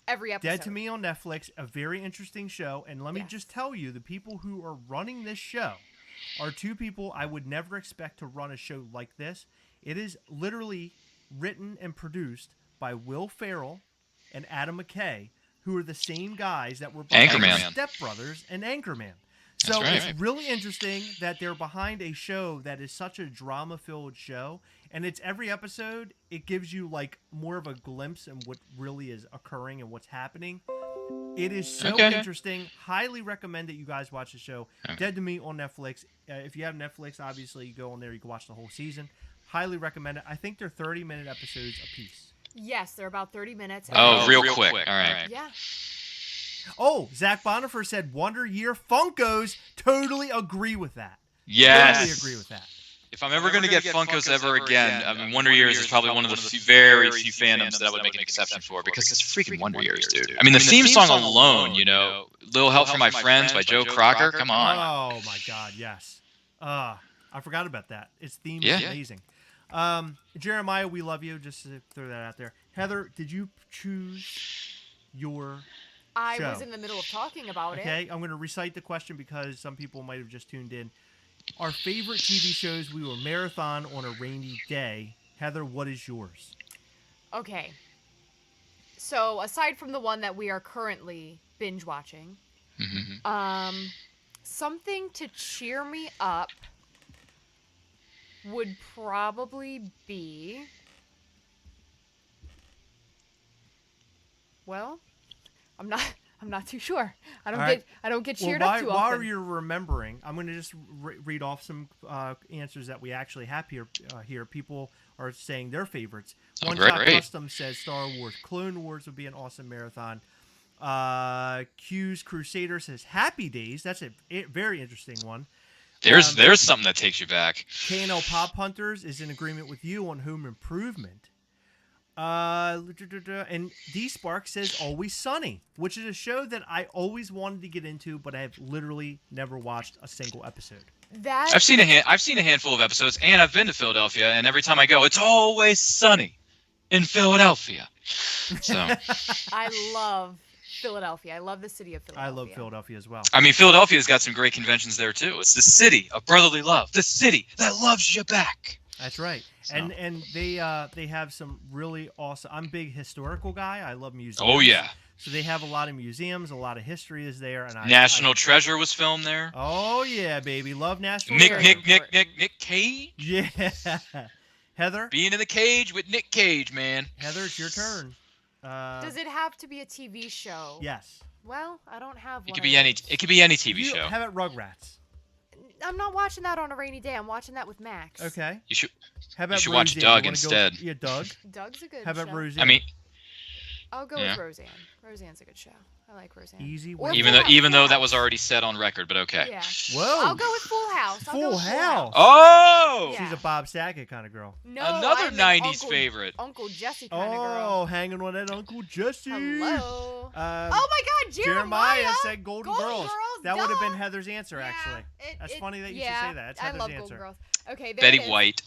every episode. Dead to Me on Netflix, a very interesting show. And let me just tell you, the people who are running this show are two people I would never expect to run a show like this. It is literally written and produced by Will Ferrell and Adam McKay, who are the same guys that were behind Anchorman. Step Brothers and Anchorman. So That's right. it's really interesting that they're behind a show that is such a drama-filled show, and it's every episode, it gives you like more of a glimpse in what really is occurring and what's happening. It is so interesting. Highly recommend that you guys watch the show. Dead to Me on Netflix. If you have Netflix, obviously you go on there, you can watch the whole season. Highly recommend it. I think they're 30-minute episodes apiece. Yes, they're about 30 minutes. Oh, real quick. All right. Yeah. Oh, Zach Bonifer said Wonder Year Funkos. Totally agree with that. Yes. Totally agree with that. If I'm ever going to get Funkos ever again, I mean, Wonder Years is probably one of the very few fandoms that I would make an exception for because it's freaking Wonder Years, dude. I mean, the theme song alone, you know, Little Help from My Friends by Joe Crocker, come on. Oh, my God, yes. I forgot about that. Its theme is amazing. Jeremiah, we love you. Just to throw that out there. Heather, did you choose your I show? was in the middle of talking about it. Okay, I'm going to recite the question because some people might have just tuned in. Our favorite TV shows we will marathon on a rainy day. Heather, what is yours? Okay. So, aside from the one that we are currently binge watching, something to cheer me up would probably be, well, I'm not too sure. I don't get cheered up too often. While you're remembering, I'm going to just read off some answers that we actually have here. People are saying their favorites. One Shot Custom says Star Wars Clone Wars would be an awesome marathon. Q's Crusader says Happy Days. That's a very interesting one. There's something that takes you back. K&L Pop Hunters is in agreement with you on Home Improvement. And D Spark says Always Sunny, which is a show that I always wanted to get into, but I have literally never watched a single episode. I've seen a handful of episodes, and I've been to Philadelphia, and every time I go, it's always sunny in Philadelphia. So I love Philadelphia. I love the city of Philadelphia. I love Philadelphia as well. I mean, Philadelphia's got some great conventions there too. It's the city of brotherly love, the city that loves you back. That's right. So. And they have some really awesome. I'm a big historical guy. I love museums. Oh yeah. So they have a lot of museums. A lot of history is there. And National Treasure was filmed there. Oh yeah, baby, love National Treasure. Nick Cage. Yeah. Heather. Being in the cage with Nick Cage, man. Heather, it's your turn. Does it have to be a TV show? Yes. Well, I don't have one. It could be any TV show. How about Rugrats? I'm not watching that on a rainy day. I'm watching that with Max. Okay. You should. How about you should watch Doug instead. Yeah, Doug. Doug's a good. How about show. Roseanne? I mean, I'll go with Roseanne. Roseanne's a good show. I like Roseanne. Easy. Even though that was already set on record, but okay. Yeah. Whoa. I'll go with Full House. Full House. Oh. She's a Bob Saget kind of girl. No. Another I'm '90s favorite. Uncle Jesse kind of girl. Oh, hanging on that Uncle Jesse. Hello. Oh my God, Jeremiah said Golden Girls. That would have been Heather's answer, actually. That's funny that you should say that. That's Heather's I love answer. Golden Girls. Okay, there Betty it is. White.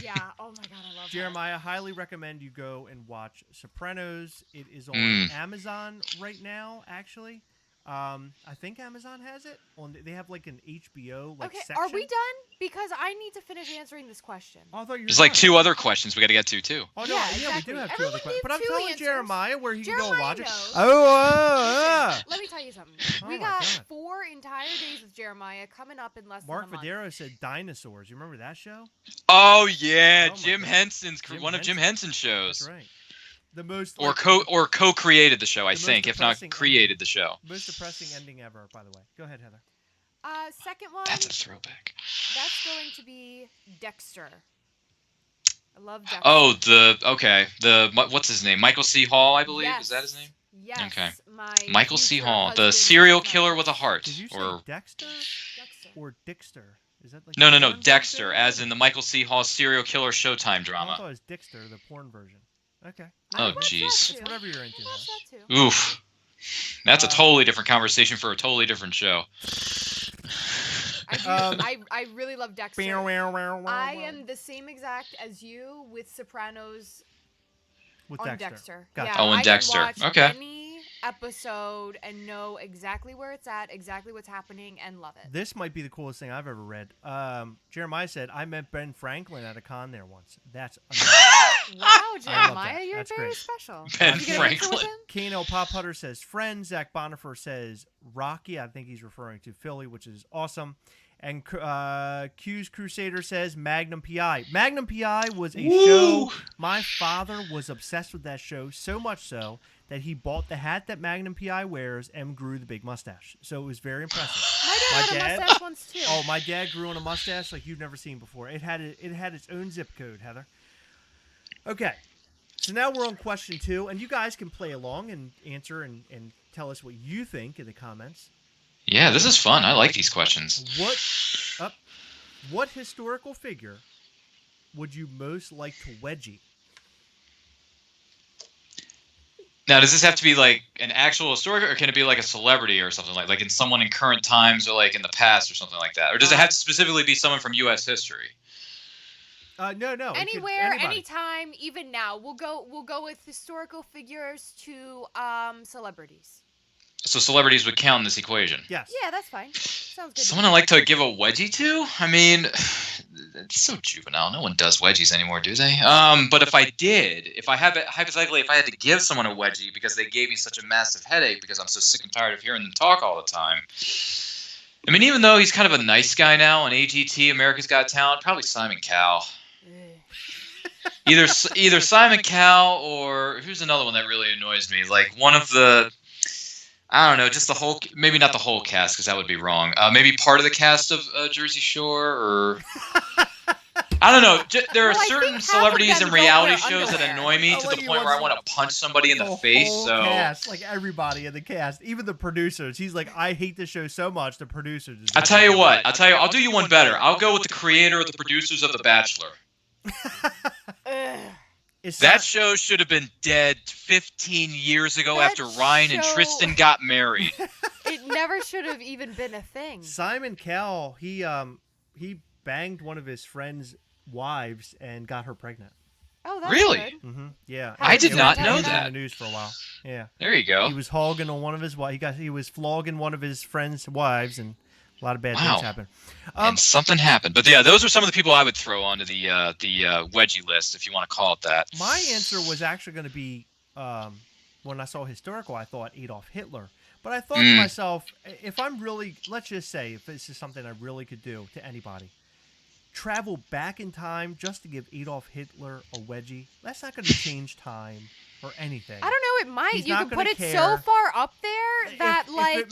Yeah. Oh my God, I love Jeremiah, I highly recommend you go and watch Sopranos. It is on Amazon right now, actually. I think Amazon has it. They have like an HBO section. Are we done? Because I need to finish answering this question. Oh, I thought you were There's like done. 2 other questions we got to get to too. Oh no, Yeah, we do have 2 other questions. But I'm two telling answers. Jeremiah where he can go and watch it. knows. Oh, Let me tell you something. Oh We my got God. 4 entire days with Jeremiah coming up in less Mark than a month. Vadero said dinosaurs. You remember that show? Oh yeah, Oh, my Jim God. Henson's one of Jim Henson's shows. That's right. The most Or co-created the show, I the most think, if not depressing created the show. most depressing ending ever. By the way, go ahead, Heather. Second one. That's a throwback. That's going to be Dexter. I love Dexter. Oh, what's his name? Michael C. Hall, I believe. Yes. Is that his name? Yes. Okay. My Michael C. future Hall, the husband serial is killer my- with a heart. Did you say Or Dexter or Dixter? Is that like no, the porn Dexter, version? as in the Michael C. Hall serial killer Showtime I thought drama. it was Dixter, the porn version. Okay. Oh, watch that jeez. too. It's whatever you're into. I watch Heather. that too. Oof. That's a totally different conversation for a totally different show. I really love Dexter. I am the same exact as you with Sopranos With on Dexter. Dexter. Gotcha. Yeah, Oh, and I Dexter. can watch Okay. any episode and know exactly where it's at, exactly what's happening, and love it. This might be the coolest thing I've ever read. Jeremiah said, I met Ben Franklin at a con there once. That's amazing. Wow, that. Jeremiah, you're That's very great. special. Ben Did you get a picture with Franklin. him? Kano Pop Hutter says, friend. Zach Bonifer says, Rocky. I think he's referring to Philly, which is awesome. And Q's Crusader says Magnum PI. Magnum PI was a show. My father was obsessed with that show, so much so that he bought the hat that Magnum PI wears and grew the big mustache. So it was very impressive. My dad had a mustache once too. Oh, my dad grew on a mustache like you've never seen before. It had its own zip code, Heather. Okay, so now we're on question 2, and you guys can play along and answer and tell us what you think in the comments. Yeah, this is fun. I like these questions. What historical figure would you most like to wedgie? Now, does this have to be like an actual historical, or can it be like a celebrity or something like in someone in current times or like in the past or something like that? Or does it have to specifically be someone from U.S. history? No. Anywhere, anytime, even now. We'll go with historical figures to celebrities. So celebrities would count in this equation. Yes. Yeah, that's fine. Sounds good. Someone I'd like to give a wedgie to? I mean, it's so juvenile. No one does wedgies anymore, do they? But if I did, hypothetically, if I had to give someone a wedgie because they gave me such a massive headache because I'm so sick and tired of hearing them talk all the time. I mean, even though he's kind of a nice guy now on AGT, America's Got Talent, probably Simon Cowell. Either Simon Cowell or who's another one that really annoys me? Like one of the, I don't know, just the whole, maybe not the whole cast because that would be wrong. Maybe part of the cast of Jersey Shore or I don't know. There are certain celebrities in reality shows that annoy me to the point where I want to punch somebody in the face. Whole So cast, like everybody in the cast, even the producers. He's like, I hate this show so much. The producers. I'll tell you what. I'll do you one better. I'll go with the creator or the producers of The Bachelor. That show should have been dead 15 years ago after Ryan and Tristan got married. It never should have even been a thing. Simon Cowell, he banged one of his friends' wives and got her pregnant. Oh, that's Really? good. Mm-hmm. Yeah. I did not know He was that. in the news for a while. Yeah. There you go. He was hogging on one of his wives. He was flogging one of his friends' wives, and a lot of bad things happened. And something happened. But yeah, those are some of the people I would throw onto the wedgie list, if you want to call it that. My answer was actually going to be, when I saw historical, I thought Adolf Hitler. But I thought to myself, if I'm really, let's just say, if this is something I really could do to anybody, travel back in time just to give Adolf Hitler a wedgie, that's not going to change time or anything. I don't know. It might. He's You not can put gonna it care. so far up there that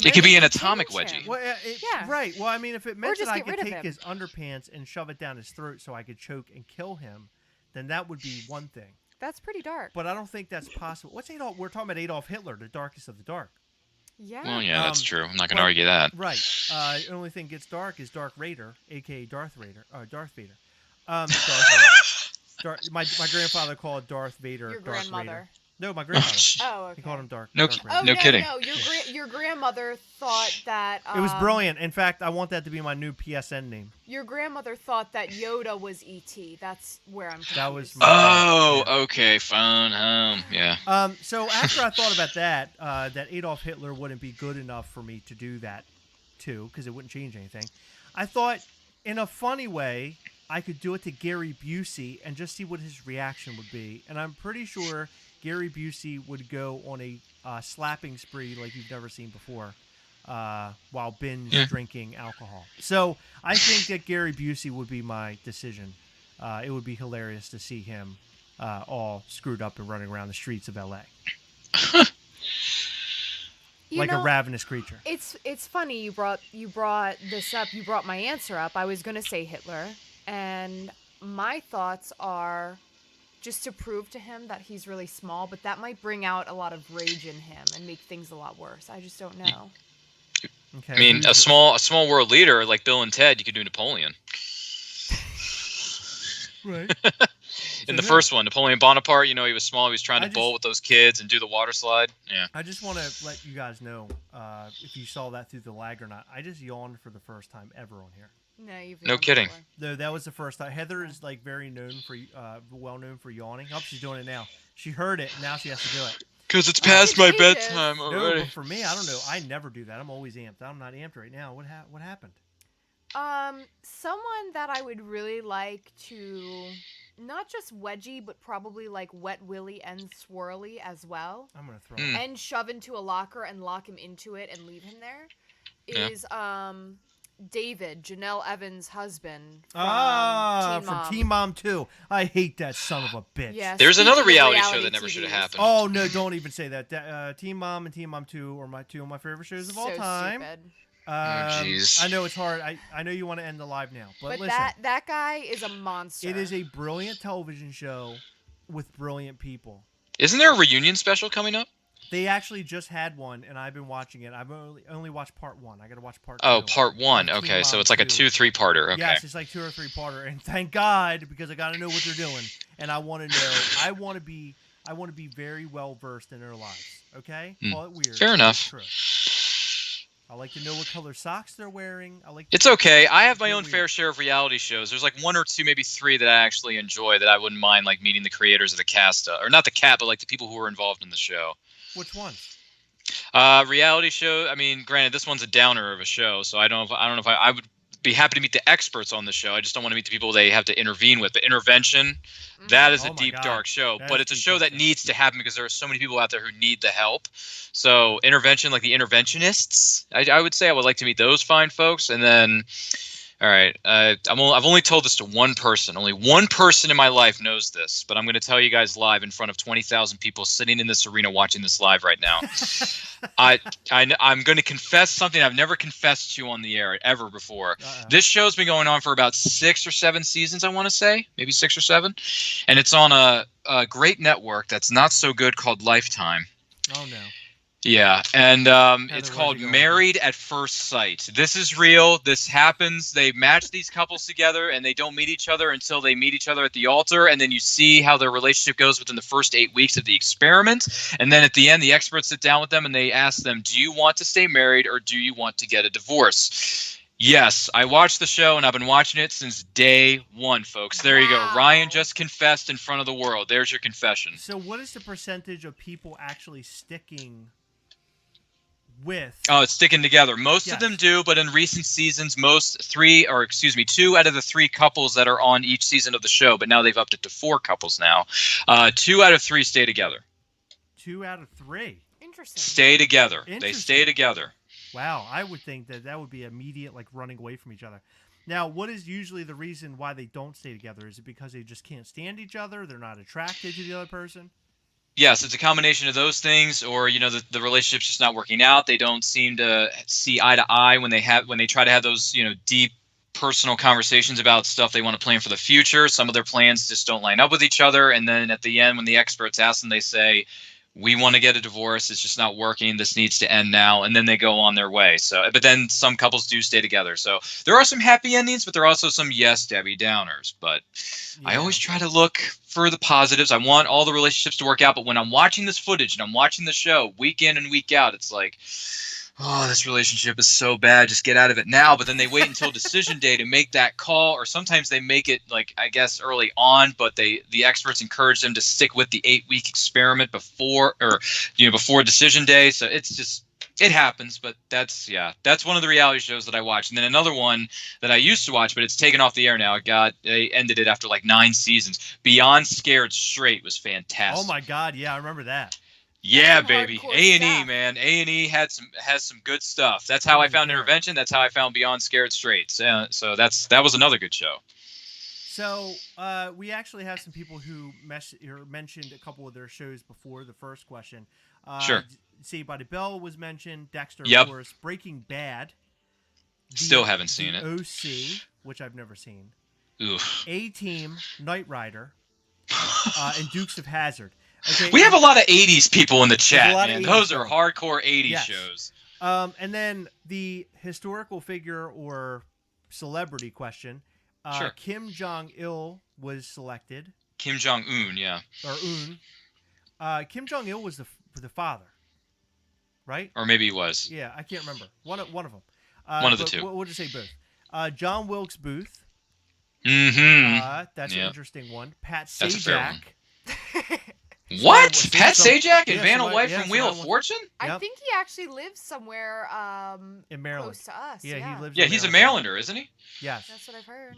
It could be an atomic wedgie. Well, Yeah. Right. Well, I mean, if it meant just that I get could rid of take him. his underpants and shove it down his throat so I could choke and kill him, then that would be one thing. That's pretty dark. But I don't think that's possible. What's Adolf? We're talking about Adolf Hitler, the darkest of the dark. Yeah. Well, yeah, that's true. I'm not going to argue that. Right. The only thing gets dark is Darth Vader, a.k.a. Darth Vader. Darth Vader. My grandfather called Darth Vader Your Darth grandmother. Vader. No, my grandmother. Oh, okay. He called him dark. No, dark Oh, no kidding. No, your grandmother thought that. It was brilliant. In fact, I want that to be my new PSN name. Your grandmother thought that Yoda was E.T. That's where I'm confused. That was. Okay, fine. Yeah. So after I thought about that, that Adolf Hitler wouldn't be good enough for me to do that, too, because it wouldn't change anything. I thought, in a funny way, I could do it to Gary Busey and just see what his reaction would be. And I'm pretty sure Gary Busey would go on a slapping spree like you've never seen before while binge drinking alcohol. So I think that Gary Busey would be my decision. It would be hilarious to see him all screwed up and running around the streets of L.A. like a ravenous creature. It's funny you brought this up. You brought my answer up. I was going to say Hitler. And my thoughts are just to prove to him that he's really small, but that might bring out a lot of rage in him and make things a lot worse. I just don't know. Okay. I mean, a small world leader like Bill and Ted, you could do Napoleon. Right. In the first one, Napoleon Bonaparte, he was small. He was trying to bowl with those kids and do the water slide. Yeah. I just want to let you guys know if you saw that through the lag or not. I just yawned for the first time ever on here. No kidding. No, that was the first time. Heather is like very well known for yawning. Oh, she's doing it now. She heard it, and now she has to do it. Because it's past my bedtime already. No, but for me, I don't know. I never do that. I'm always amped. I'm not amped right now. What happened? Someone that I would really like to, not just wedgie, but probably like wet willy and swirly as well. I'm gonna throw him. And shove into a locker and lock him into it and leave him there. Is David, Janelle Evans' husband from Teen Mom 2. I hate that son of a bitch. Yes. There's another reality show that never should have happened. Oh no! Don't even say that. Teen Mom and Teen Mom 2 are two of my favorite shows of all time. Stupid. Jeez. I know it's hard. I know you want to end the live now, but listen. that guy is a monster. It is a brilliant television show with brilliant people. Isn't there a reunion special coming up? They actually just had one, and I've been watching it. I've only watched part 1. I got to watch part 2. Oh, part 1. Okay, so it's like a 2-3 parter. Okay. Yes, it's like 2 or 3 parter, and thank God because I got to know what they're doing, and I want to know. I want to be very well versed in their lives. Okay, call it weird. Fair enough. True. I like to know what color socks they're wearing. It's okay. I have my own fair share of reality shows. There's like 1 or 2, maybe 3 that I actually enjoy that I wouldn't mind like meeting the creators of the cast, or not the cat, but like the people who were involved in the show. Which ones? Reality show. I mean, granted, this one's a downer of a show, so I don't know if I would be happy to meet the experts on the show. I just don't want to meet the people they have to intervene with. But Intervention, that is a deep, dark show. But it's a show that needs to happen because there are so many people out there who need the help. So Intervention, like the interventionists, I would say I would like to meet those fine folks. And then, all right, I've only told this to one person. Only one person in my life knows this, but I'm going to tell you guys live in front of 20,000 people sitting in this arena watching this live right now. I'm going to confess something I've never confessed to on the air ever before. This show's been going on for about 6 or 7 seasons, I want to say, maybe 6 or 7, and it's on a great network that's not so good called Lifetime. Oh no. Yeah, and it's called Married at First Sight. This is real. This happens. They match these couples together, and they don't meet each other until they meet each other at the altar, and then you see how their relationship goes within the first 8 weeks of the experiment. And then at the end, the experts sit down with them, and they ask them, do you want to stay married, or do you want to get a divorce? Yes, I watched the show, and I've been watching it since day 1, folks. There you go. Ryan just confessed in front of the world. There's your confession. So what is the percentage of people actually sticking with? Oh, it's sticking together. Most of them do, but in recent seasons, 2 out of the 3 couples that are on each season of the show, but now they've upped it to 4 couples now. 2 out of 3 stay together. 2 out of 3. Interesting. Stay together. They stay together. Wow, I would think that would be immediate, like running away from each other. Now, what is usually the reason why they don't stay together? Is it because they just can't stand each other? They're not attracted to the other person? Yes, it's a combination of those things, or the relationship's just not working out. They don't seem to see eye to eye when they try to have those deep personal conversations about stuff they want to plan for the future. Some of their plans just don't line up with each other, and then at the end, when the experts ask them, they say, we want to get a divorce. It's just not working. This needs to end now. And then they go on their way. So, but then some couples do stay together. So there are some happy endings, but there are also some yes, Debbie Downers. But I always try to look for the positives. I want all the relationships to work out. But when I'm watching this footage and I'm watching the show week in and week out, it's like, oh, this relationship is so bad. Just get out of it now. But then they wait until decision day to make that call, or sometimes they make it, like, I guess, early on. But the experts encourage them to stick with the 8-week experiment before decision day. So it happens. But that's one of the reality shows that I watch. And then another one that I used to watch, but it's taken off the air now. They ended it after like 9 seasons. Beyond Scared Straight was fantastic. Oh my God, yeah, I remember that. Yeah, baby. A&E, man. A&E has some good stuff. That's how I found Intervention. That's how I found Beyond Scared Straight. So that was another good show. So we actually have some people who mentioned a couple of their shows before the first question. Sure. Saved by the Bell was mentioned. Dexter, yep. Of course. Breaking Bad. Still haven't seen it. OC, which I've never seen. Oof. A-Team, Knight Rider, and Dukes of Hazzard. Okay, we have a lot of 80s people in the chat, man. Those are stuff. hardcore 80s yes. shows. And then the historical figure or celebrity question. Sure. Kim Jong-il was selected. Kim Jong-un, yeah. Or Un. Kim Jong-il was the father, right? Or maybe he was. Yeah, I can't remember. One of them. One of the two. We'll just say both. John Wilkes Booth. Mm-hmm. That's an interesting one. Pat Sajak. That's a fair one. What? Pat Sajak and Vanna White from Wheel of Fortune? I think he actually lives somewhere in Maryland. Close to us. Yeah, he lives. Yeah, he's a Marylander, isn't he? Yes. That's what I've heard.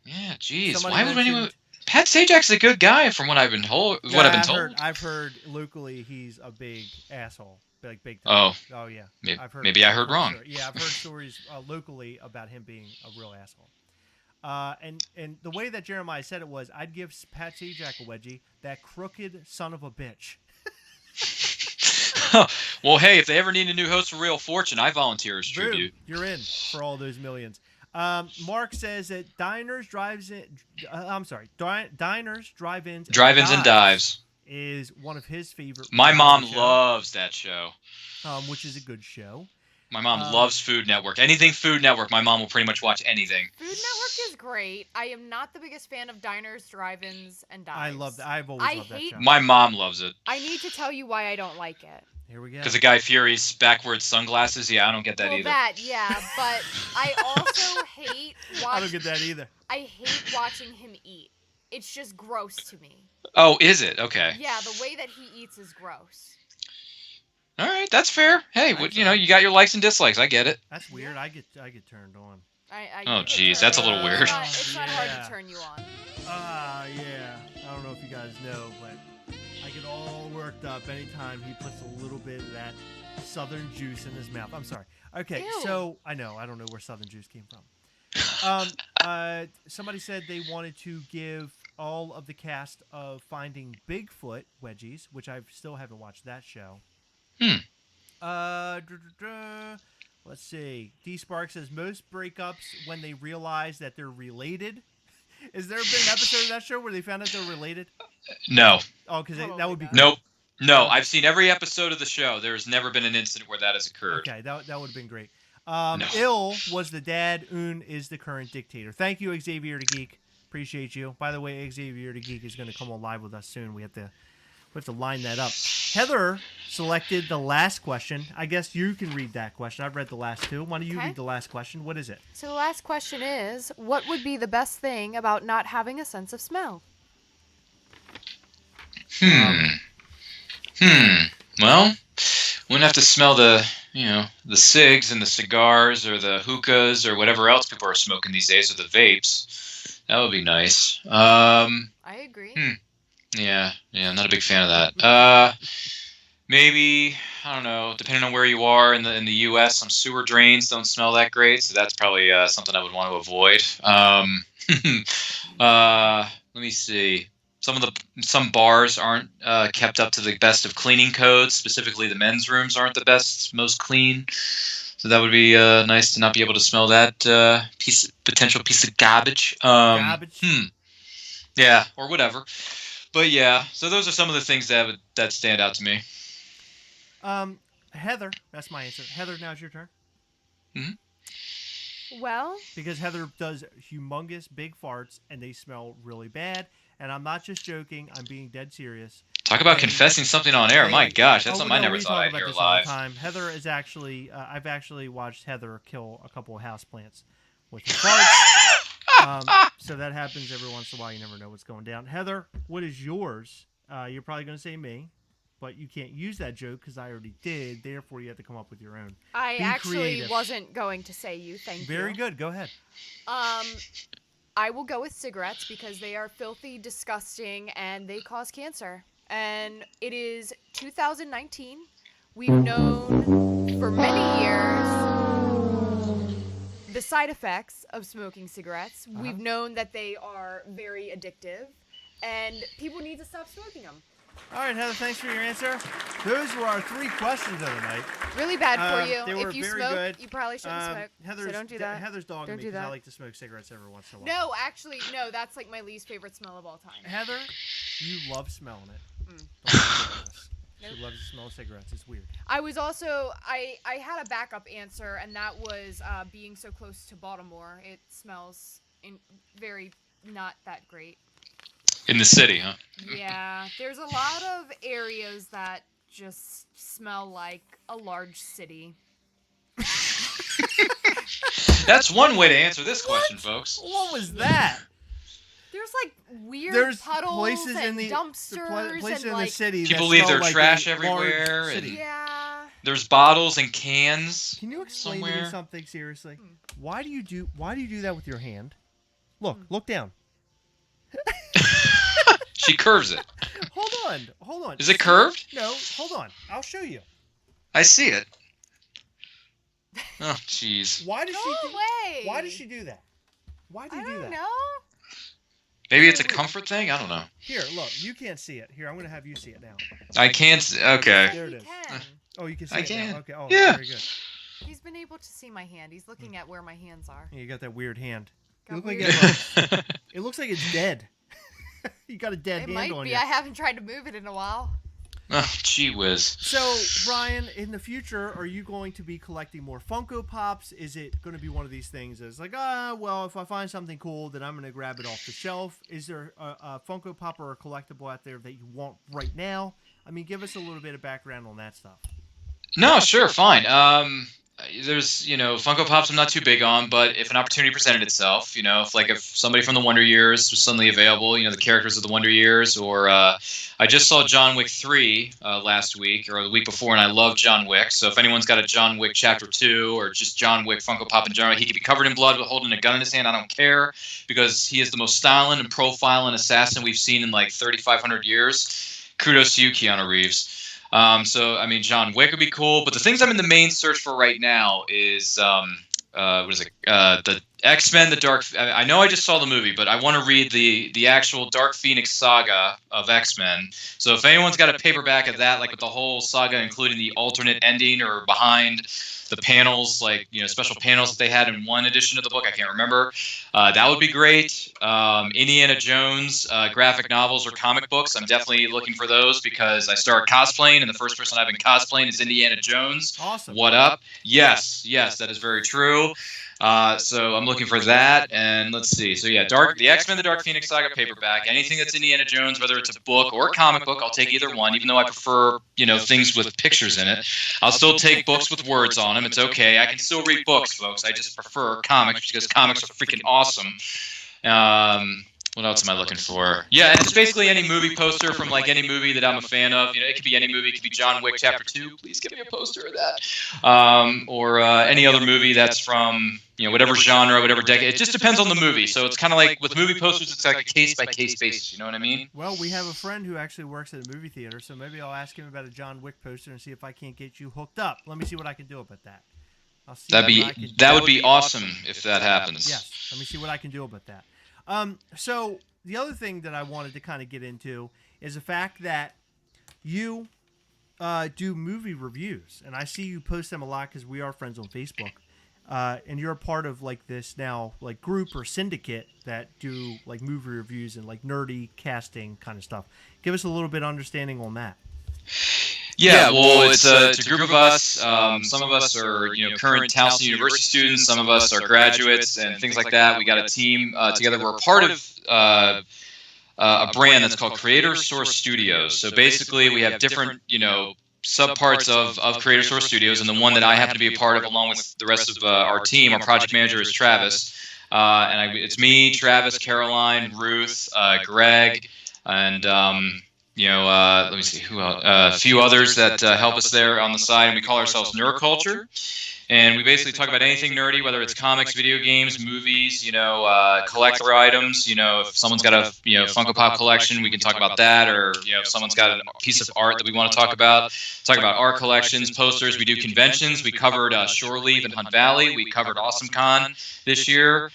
Yeah, jeez. Why would anyone? Pat Sajak's a good guy, from what I've been told. I've heard locally he's a big asshole, like big time. Oh yeah. Maybe I heard wrong. Yeah, I've heard stories locally about him being a real asshole. And the way that Jeremiah said it was, I'd give Pat Sajak a wedgie, that crooked son of a bitch. Well, hey, if they ever need a new host for Real Fortune, I volunteer as tribute. You're in for all those millions. Mark says that Diners, Drive-Ins, and Dives is one of his favorite. My mom loves that show. Which is a good show. My mom loves Food Network. Anything Food Network, my mom will pretty much watch anything. Food Network is great. I am not the biggest fan of Diners, Drive-Ins, and Dives. I love that. I've always loved that show. My mom loves it. I need to tell you why I don't like it. Here we go. Because of Guy Fieri's backwards sunglasses? Yeah, I don't get that either. Yeah, but I also hate watching... I don't get that either. I hate watching him eat. It's just gross to me. Oh, is it? Okay. Yeah, the way that he eats is gross. All right, that's fair. Hey, you got your likes and dislikes. I get it. That's weird. I get turned on. Oh, geez, that's a little weird. It's not hard to turn you on. Yeah. I don't know if you guys know, but I get all worked up anytime he puts a little bit of that Southern juice in his mouth. I'm sorry. Okay, Ew. so I don't know where Southern juice came from. Somebody said they wanted to give all of the cast of Finding Bigfoot wedgies, which I still haven't watched that show. Let's see. D Spark says most breakups when they realize that they're related. Is there been an episode of that show where they found out they're related? No. Oh, because that would be. Nope. No, I've seen every episode of the show. There's never been an incident where that has occurred. Okay, that would have been great. No. Ill was the dad. Un is the current dictator. Thank you, Xavier the Geek. Appreciate you. By the way, Xavier the Geek is going to come on live with us soon. We have to line that up. Heather selected the last question. I guess you can read that question. I've read the last two. Why don't you read the last question? What is it? So the last question is, what would be the best thing about not having a sense of smell? Well, wouldn't have to smell the cigs and the cigars or the hookahs or whatever else people are smoking these days, or the vapes. That would be nice. I agree. Yeah, I'm not a big fan of that. Maybe, I don't know, depending on where you are in the U.S., some sewer drains don't smell that great, so that's probably something I would want to avoid. Let me see. Some bars aren't kept up to the best of cleaning codes. Specifically, the men's rooms aren't the most clean. So that would be nice to not be able to smell that potential piece of garbage. Yeah, or whatever. But yeah, so those are some of the things that stand out to me. Heather, that's my answer. Heather, now's your turn. Well, because Heather does humongous big farts and they smell really bad. And I'm not just joking. I'm being dead serious. Talk about confessing something on air. My gosh, that's something I never we thought talk I'd about hear this all the live. time. Heather is actually, I've actually watched Heather kill a couple of houseplants with her farts. So that happens every once in a while. You never know what's going down. Heather, what is yours? You're probably going to say me, but you can't use that joke because I already did. Therefore, you have to come up with your own. I Be actually creative. wasn't going to say you. Thank you. Very good. Go ahead. I will go with cigarettes because they are filthy, disgusting, and they cause cancer. And it is 2019. We've known for many years the side effects of smoking cigarettes. We've known that they are very addictive, and people need to stop smoking them. All right, Heather, thanks for your answer. Those were our 3 questions of the night. Really bad for you. They were If you very smoke, good. you probably shouldn't smoke. So don't do that. Heather's dogging Don't me do because I that. like to smoke cigarettes every once in a while. No, actually, no. That's like my least favorite smell of all time. Heather, you love smelling it. Don't be ridiculous. She loves the smell of cigarettes. It's weird. I was also I had a backup answer, and that was being so close to Baltimore. It smells very not that great. In the city, huh? Yeah, there's a lot of areas that just smell like a large city. That's one way to answer this question, folks. What was that? There's like weird puddles places and in the dumpsters places and in like the city. People that leave smell their like trash a everywhere, large and- city. Yeah. There's bottles and cans. Can you explain to me somewhere. something seriously? Why do you do that with your hand? Look down. She curves it. Hold on. Is it curved? No, hold on. I'll show you. I see it. Oh, jeez. Why does Go she? away. Why does she do that? Why do you do that? No. Maybe it's a comfort thing? I don't know. Here, look. You can't see it. Here, I'm going to have you see it now. I can't. Okay. There it is. Oh, you can see I it can. now. Okay. Oh, Yeah. very good. He's been able to see my hand. He's looking at where my hands are. Yeah, you got that weird hand. Got You look like weird it looks like it's dead. You got a dead It hand might on be. you. I haven't tried to move it in a while. Oh, gee whiz. So, Brian, in the future, are you going to be collecting more Funko Pops? Is it going to be one of these things that's like, well, if I find something cool, then I'm going to grab it off the shelf? Is there a Funko Pop or a collectible out there that you want right now? I mean, give us a little bit of background on that stuff. No, sure, fine. There's, Funko Pops I'm not too big on, but if an opportunity presented itself, if somebody from the Wonder Years was suddenly available, the characters of the Wonder Years, or I just saw John Wick 3 last week, or the week before, and I love John Wick, so if anyone's got a John Wick Chapter 2, or just John Wick Funko Pop in general, he could be covered in blood but holding a gun in his hand, I don't care, because he is the most styling and profiling assassin we've seen in like 3,500 years. Kudos to you, Keanu Reeves. John Wick would be cool, but the things I'm in the main search for right now is, the X-Men, the Dark... I know I just saw the movie, but I want to read the actual Dark Phoenix saga of X-Men. So if anyone's got a paperback of that, like with the whole saga, including the alternate ending or behind the panels, special panels that they had in one edition of the book, I can't remember. That would be great. Indiana Jones graphic novels or comic books, I'm definitely looking for those because I started cosplaying, and the first person I've been cosplaying is Indiana Jones. Awesome. What up? Yes, that is very true. So I'm looking for that, and let's see. So yeah, the X-Men, the Dark Phoenix Saga paperback, anything that's Indiana Jones, whether it's a book or a comic book, I'll take either one, even though I prefer, things with pictures in it. I'll still take books with words on them. It's okay. I can still read books, folks. I just prefer comics because comics are freaking awesome. What else am I looking for? Yeah, and it's basically any movie poster from like any movie that I'm a fan of. It could be any movie. It could be John Wick Chapter 2. Please give me a poster of that. Or any other movie that's from whatever genre, whatever decade. It just depends on the movie. So it's kind of like with movie posters, it's like a case by case basis. You know what I mean? Well, we have a friend who actually works at a movie theater, so maybe I'll ask him about a John Wick poster and see if I can't get you hooked up. Let me see what I can do about that. I'll see that would be awesome if that happens. Yes, let me see what I can do about that. So the other thing that I wanted to kind of get into is the fact that you do movie reviews, and I see you post them a lot because we are friends on Facebook, and you're a part of like this now like group or syndicate that do like movie reviews and like nerdy casting kind of stuff. Give us a little bit of understanding on that. Yeah, well, it's a group of us. Some of us are current Towson University students. Some of us are graduates and things like that. We got a team together. We're a part of a brand that's called Creator Source Studios. So basically, we have different subparts of Creator Source Studios, and the one that I happen to be a part of, along with the rest of our team, our project manager is Travis, it's me, Travis, Caroline, Ruth, Greg, and let me see who else. A few others that help us there on the side, and we call ourselves Nerdculture. And we basically talk about anything nerdy, whether it's comics, video games, movies, collector items. If someone's got a Funko Pop collection, we can talk about that. Or if someone's got a piece of art that we want to talk about art collections, posters. We do conventions. We covered Shore Leave in Hunt Valley. We covered Awesome Con this year.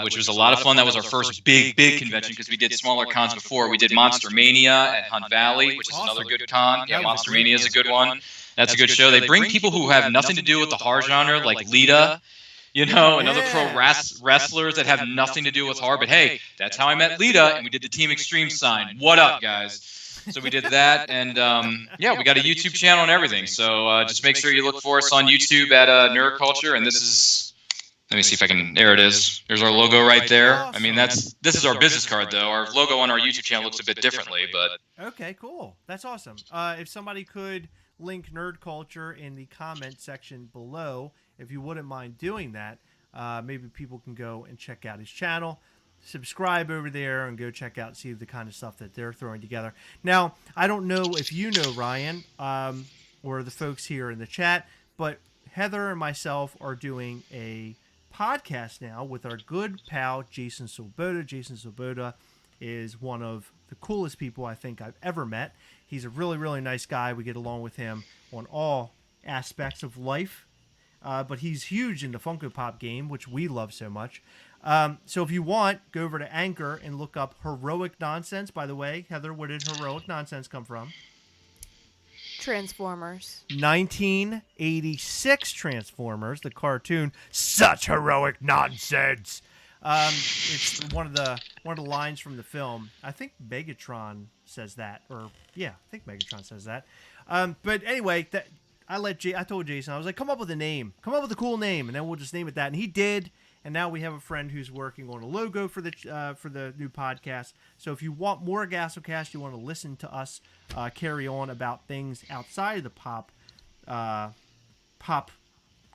Which was a lot of fun. That was our first big convention because we did smaller cons before. We did Monster Mania at Hunt Valley, which is another good con. Yeah, Monster Mania is a good one. That's a good show. They bring people who have nothing to do with the horror genre, like Lita, and other pro wrestlers that have nothing to do with horror. But hey, that's how I met Lita, and we did the Team Extreme sign. What up, guys? So we did that, and we got a YouTube channel and everything. So just make sure you look for us on YouTube at Nerdculture, and this is... Let me see if I can. There it is. There's our logo right there. I mean, this is our business card, though. Our logo on our YouTube channel looks a bit differently, but okay, cool. That's awesome. If somebody could link Nerdculture in the comment section below, if you wouldn't mind doing that, maybe people can go and check out his channel, subscribe over there, and go check out, see the kind of stuff that they're throwing together. Now, I don't know if you know Ryan or the folks here in the chat, but Heather and myself are doing a podcast now with our good pal Jason Swoboda. Jason Swoboda is one of the coolest people I think I've ever met. He's a really, really nice guy. We get along with him on all aspects of life, but he's huge in the Funko Pop game, which we love so much. So if you want, go over to Anchor and look up Heroic Nonsense. By the way, Heather, where did Heroic Nonsense come from? Transformers. 1986 Transformers, the cartoon. Such heroic nonsense. It's one of the lines from the film. I think Megatron says that, I think Megatron says that. But anyway, I told Jason, I was like, come up with a name, come up with a cool name, and then we'll just name it that. And he did. And now we have a friend who's working on a logo for the new podcast. So if you want more Gastlecast, you want to listen to us carry on about things outside of the pop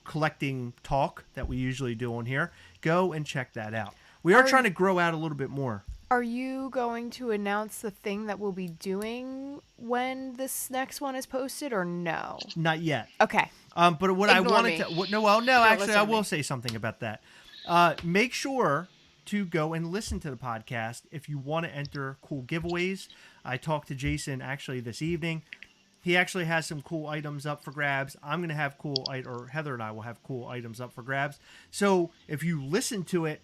collecting talk that we usually do on here, go and check that out. We are trying to grow out a little bit more. Are you going to announce the thing that we'll be doing when this next one is posted, or no? Not yet. Okay. But what Ignore I wanted me. to... Actually, I will say something about that. Make sure to go and listen to the podcast if you want to enter cool giveaways. I talked to Jason actually this evening. He actually has some cool items up for grabs. I'm going to have or Heather and I will have cool items up for grabs. So if you listen to it,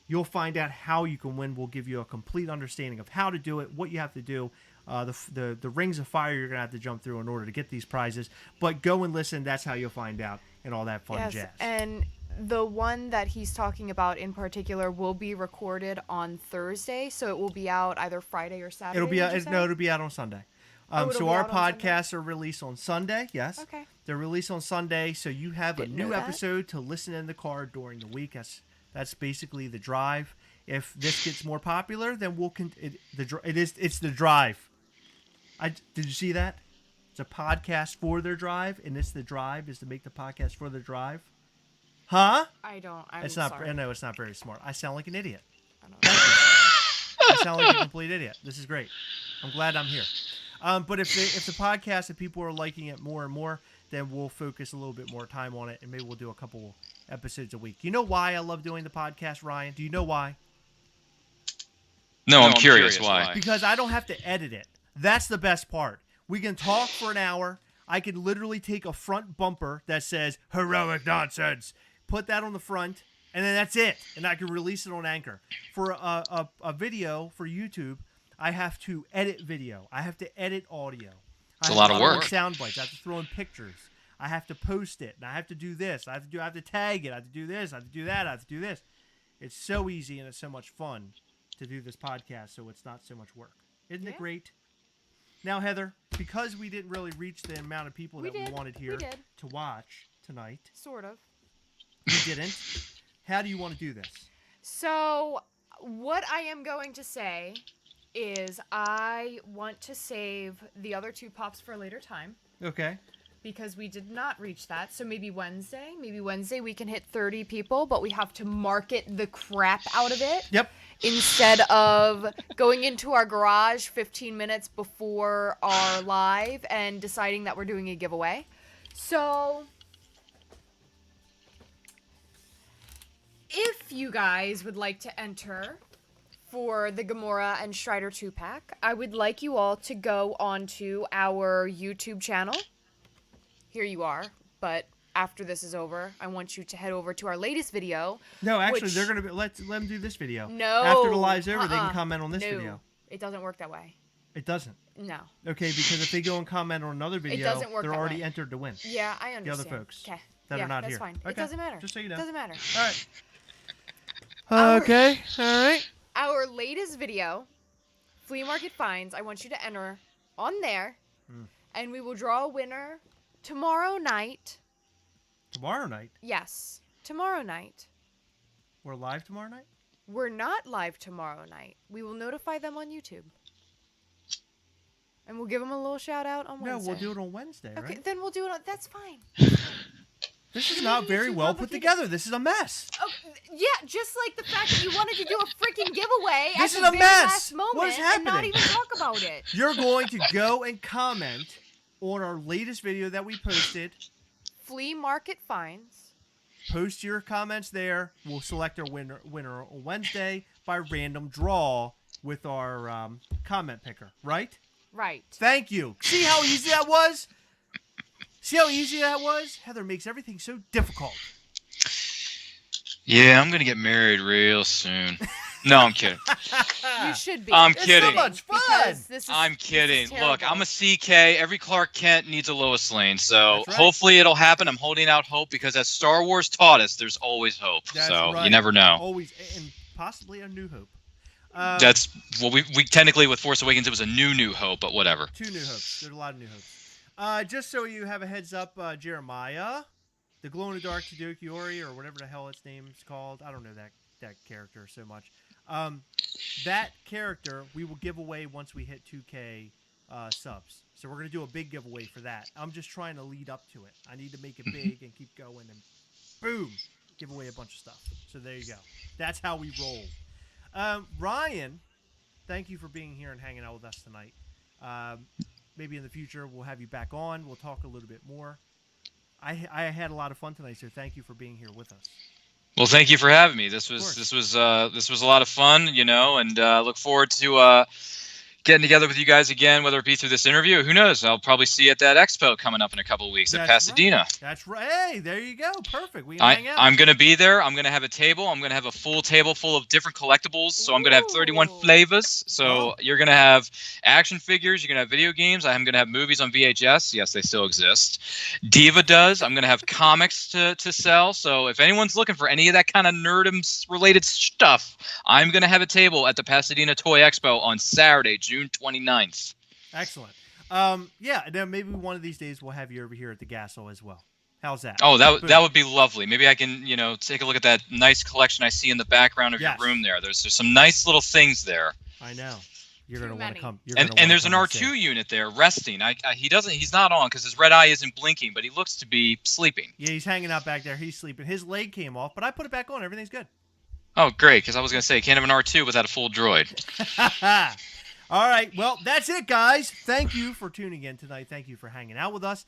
you'll find out how you can win. We'll give you a complete understanding of how to do it, what you have to do, the rings of fire you're going to have to jump through in order to get these prizes. But go and listen. That's how you'll find out and all that fun jazz. And the one that he's talking about in particular will be recorded on Thursday, so it will be out either Friday or Saturday. It'll be out on Sunday. So our podcasts are released on Sunday. Yes. Okay. They're released on Sunday, so you have a new episode to listen in the car during the week. That's basically the drive. If this gets more popular, then it's the drive. Did you see that? It's a podcast for their drive, and the drive is to make the podcast for their drive. Huh? I'm sorry. No, it's not very smart. I sound like an idiot. I sound like a complete idiot. This is great. I'm glad I'm here. But if the podcast, if people are liking it more and more, then we'll focus a little bit more time on it, and maybe we'll do a couple episodes a week. You know why I love doing the podcast, Ryan? Do you know why? No, I'm curious why. Because I don't have to edit it. That's the best part. We can talk for an hour. I can literally take a front bumper that says heroic nonsense, put that on the front, and then that's it. And I can release it on Anchor. For a video for YouTube, I have to edit video. I have to edit audio. It's a lot of work. Sound bites. I have to throw in pictures. I have to post it. And I have to do this. I have to tag it. I have to do this. I have to do that. I have to do this. It's so easy and it's so much fun to do this podcast, so it's not so much work. Isn't it great? Now, Heather, because we didn't really reach the amount of people that we wanted here to watch tonight. Sort of. We didn't. How do you want to do this? So, what I am going to say is I want to save the other 2 pops for a later time. Okay. Because we did not reach that. So maybe Wednesday we can hit 30 people, but we have to market the crap out of it. Yep. Instead of going into our garage 15 minutes before our live and deciding that we're doing a giveaway. So if you guys would like to enter for the Gamora and Strider 2-pack, I would like you all to go onto our YouTube channel. Here you are, but after this is over, I want you to head over to our latest video. No, actually, they're gonna let them do this video. No. After the live's over, they can comment on this video. It doesn't work that way. It doesn't. No. Okay, because if they go and comment on another video, doesn't work they're that already way. entered to win. Yeah, I understand. The other folks. Okay. That are not that's here. Fine. Okay. It doesn't matter. Just so you know. It doesn't matter. All right. Okay. All right. Our latest video, Flea Market Finds, I want you to enter on there, and we will draw a winner tomorrow night. Tomorrow night? Yes. Tomorrow night. We're live tomorrow night? We're not live tomorrow night. We will notify them on YouTube. And we'll give them a little shout out on Wednesday. No, we'll do it on Wednesday, Okay, right? then we'll do it on... That's fine. This is not very well put together. This is a mess. Oh, yeah, just like the fact that you wanted to do a freaking giveaway This at is the a very mess. last moment What is and happening? not even talk about it. You're going to go and comment on our latest video that we posted. Flea Market Finds. Post your comments there. We'll select our winner on Wednesday by random draw with our comment picker, right? Right. Thank you. See how easy that was? See how easy that was? Heather makes everything so difficult. Yeah, I'm gonna get married real soon. No, I'm kidding. You should be. I'm It's kidding. so much fun. I'm kidding. this is Look, I'm a CK. Every Clark Kent needs a Lois Lane, so That's right. hopefully it'll happen. I'm holding out hope because as Star Wars taught us, there's always hope. That's so right. you never know. Always, and possibly a new hope. That's well, we technically with Force Awakens it was a new hope, but whatever. 2 new hopes. There's a lot of new hopes. Just so you have a heads up, Jeremiah, the glow-in-the-dark Tadokiyori, or whatever the hell its name's called. I don't know that character so much. That character we will give away once we hit 2K subs. So we're going to do a big giveaway for that. I'm just trying to lead up to it. I need to make it big and keep going and boom, give away a bunch of stuff. So there you go. That's how we roll. Ryan, thank you for being here and hanging out with us tonight. Maybe in the future we'll have you back on. We'll talk a little bit more. I had a lot of fun tonight, so thank you for being here with us. Well, thank you for having me. This was a lot of fun, you know, and look forward to getting together with you guys again, whether it be through this interview. Who knows? I'll probably see you at that expo coming up in a couple of weeks at Pasadena. Right. That's right. Hey, there you go. Perfect. We can hang out. I'm going to be there. I'm going to have a table. I'm going to have a full table full of different collectibles. So I'm going to have 31 flavors. So you're going to have action figures. You're going to have video games. I'm going to have movies on VHS. Yes, they still exist. Diva does. I'm going to have comics to sell. So if anyone's looking for any of that kind of nerdum-related stuff, I'm going to have a table at the Pasadena Toy Expo on Saturday, June 29th. Excellent. Yeah, and then maybe one of these days we'll have you over here at the Gasol as well. How's that? Oh, that would be lovely. Maybe I can, take a look at that nice collection I see in the background of your room there. There's some nice little things there. I know. You're going to want to come. And there's an R2 unit there resting. He's not on because his red eye isn't blinking, but he looks to be sleeping. Yeah, he's hanging out back there. He's sleeping. His leg came off, but I put it back on. Everything's good. Oh, great, because I was going to say, can't have an R2 without a full droid. All right, well, that's it, guys. Thank you for tuning in tonight. Thank you for hanging out with us.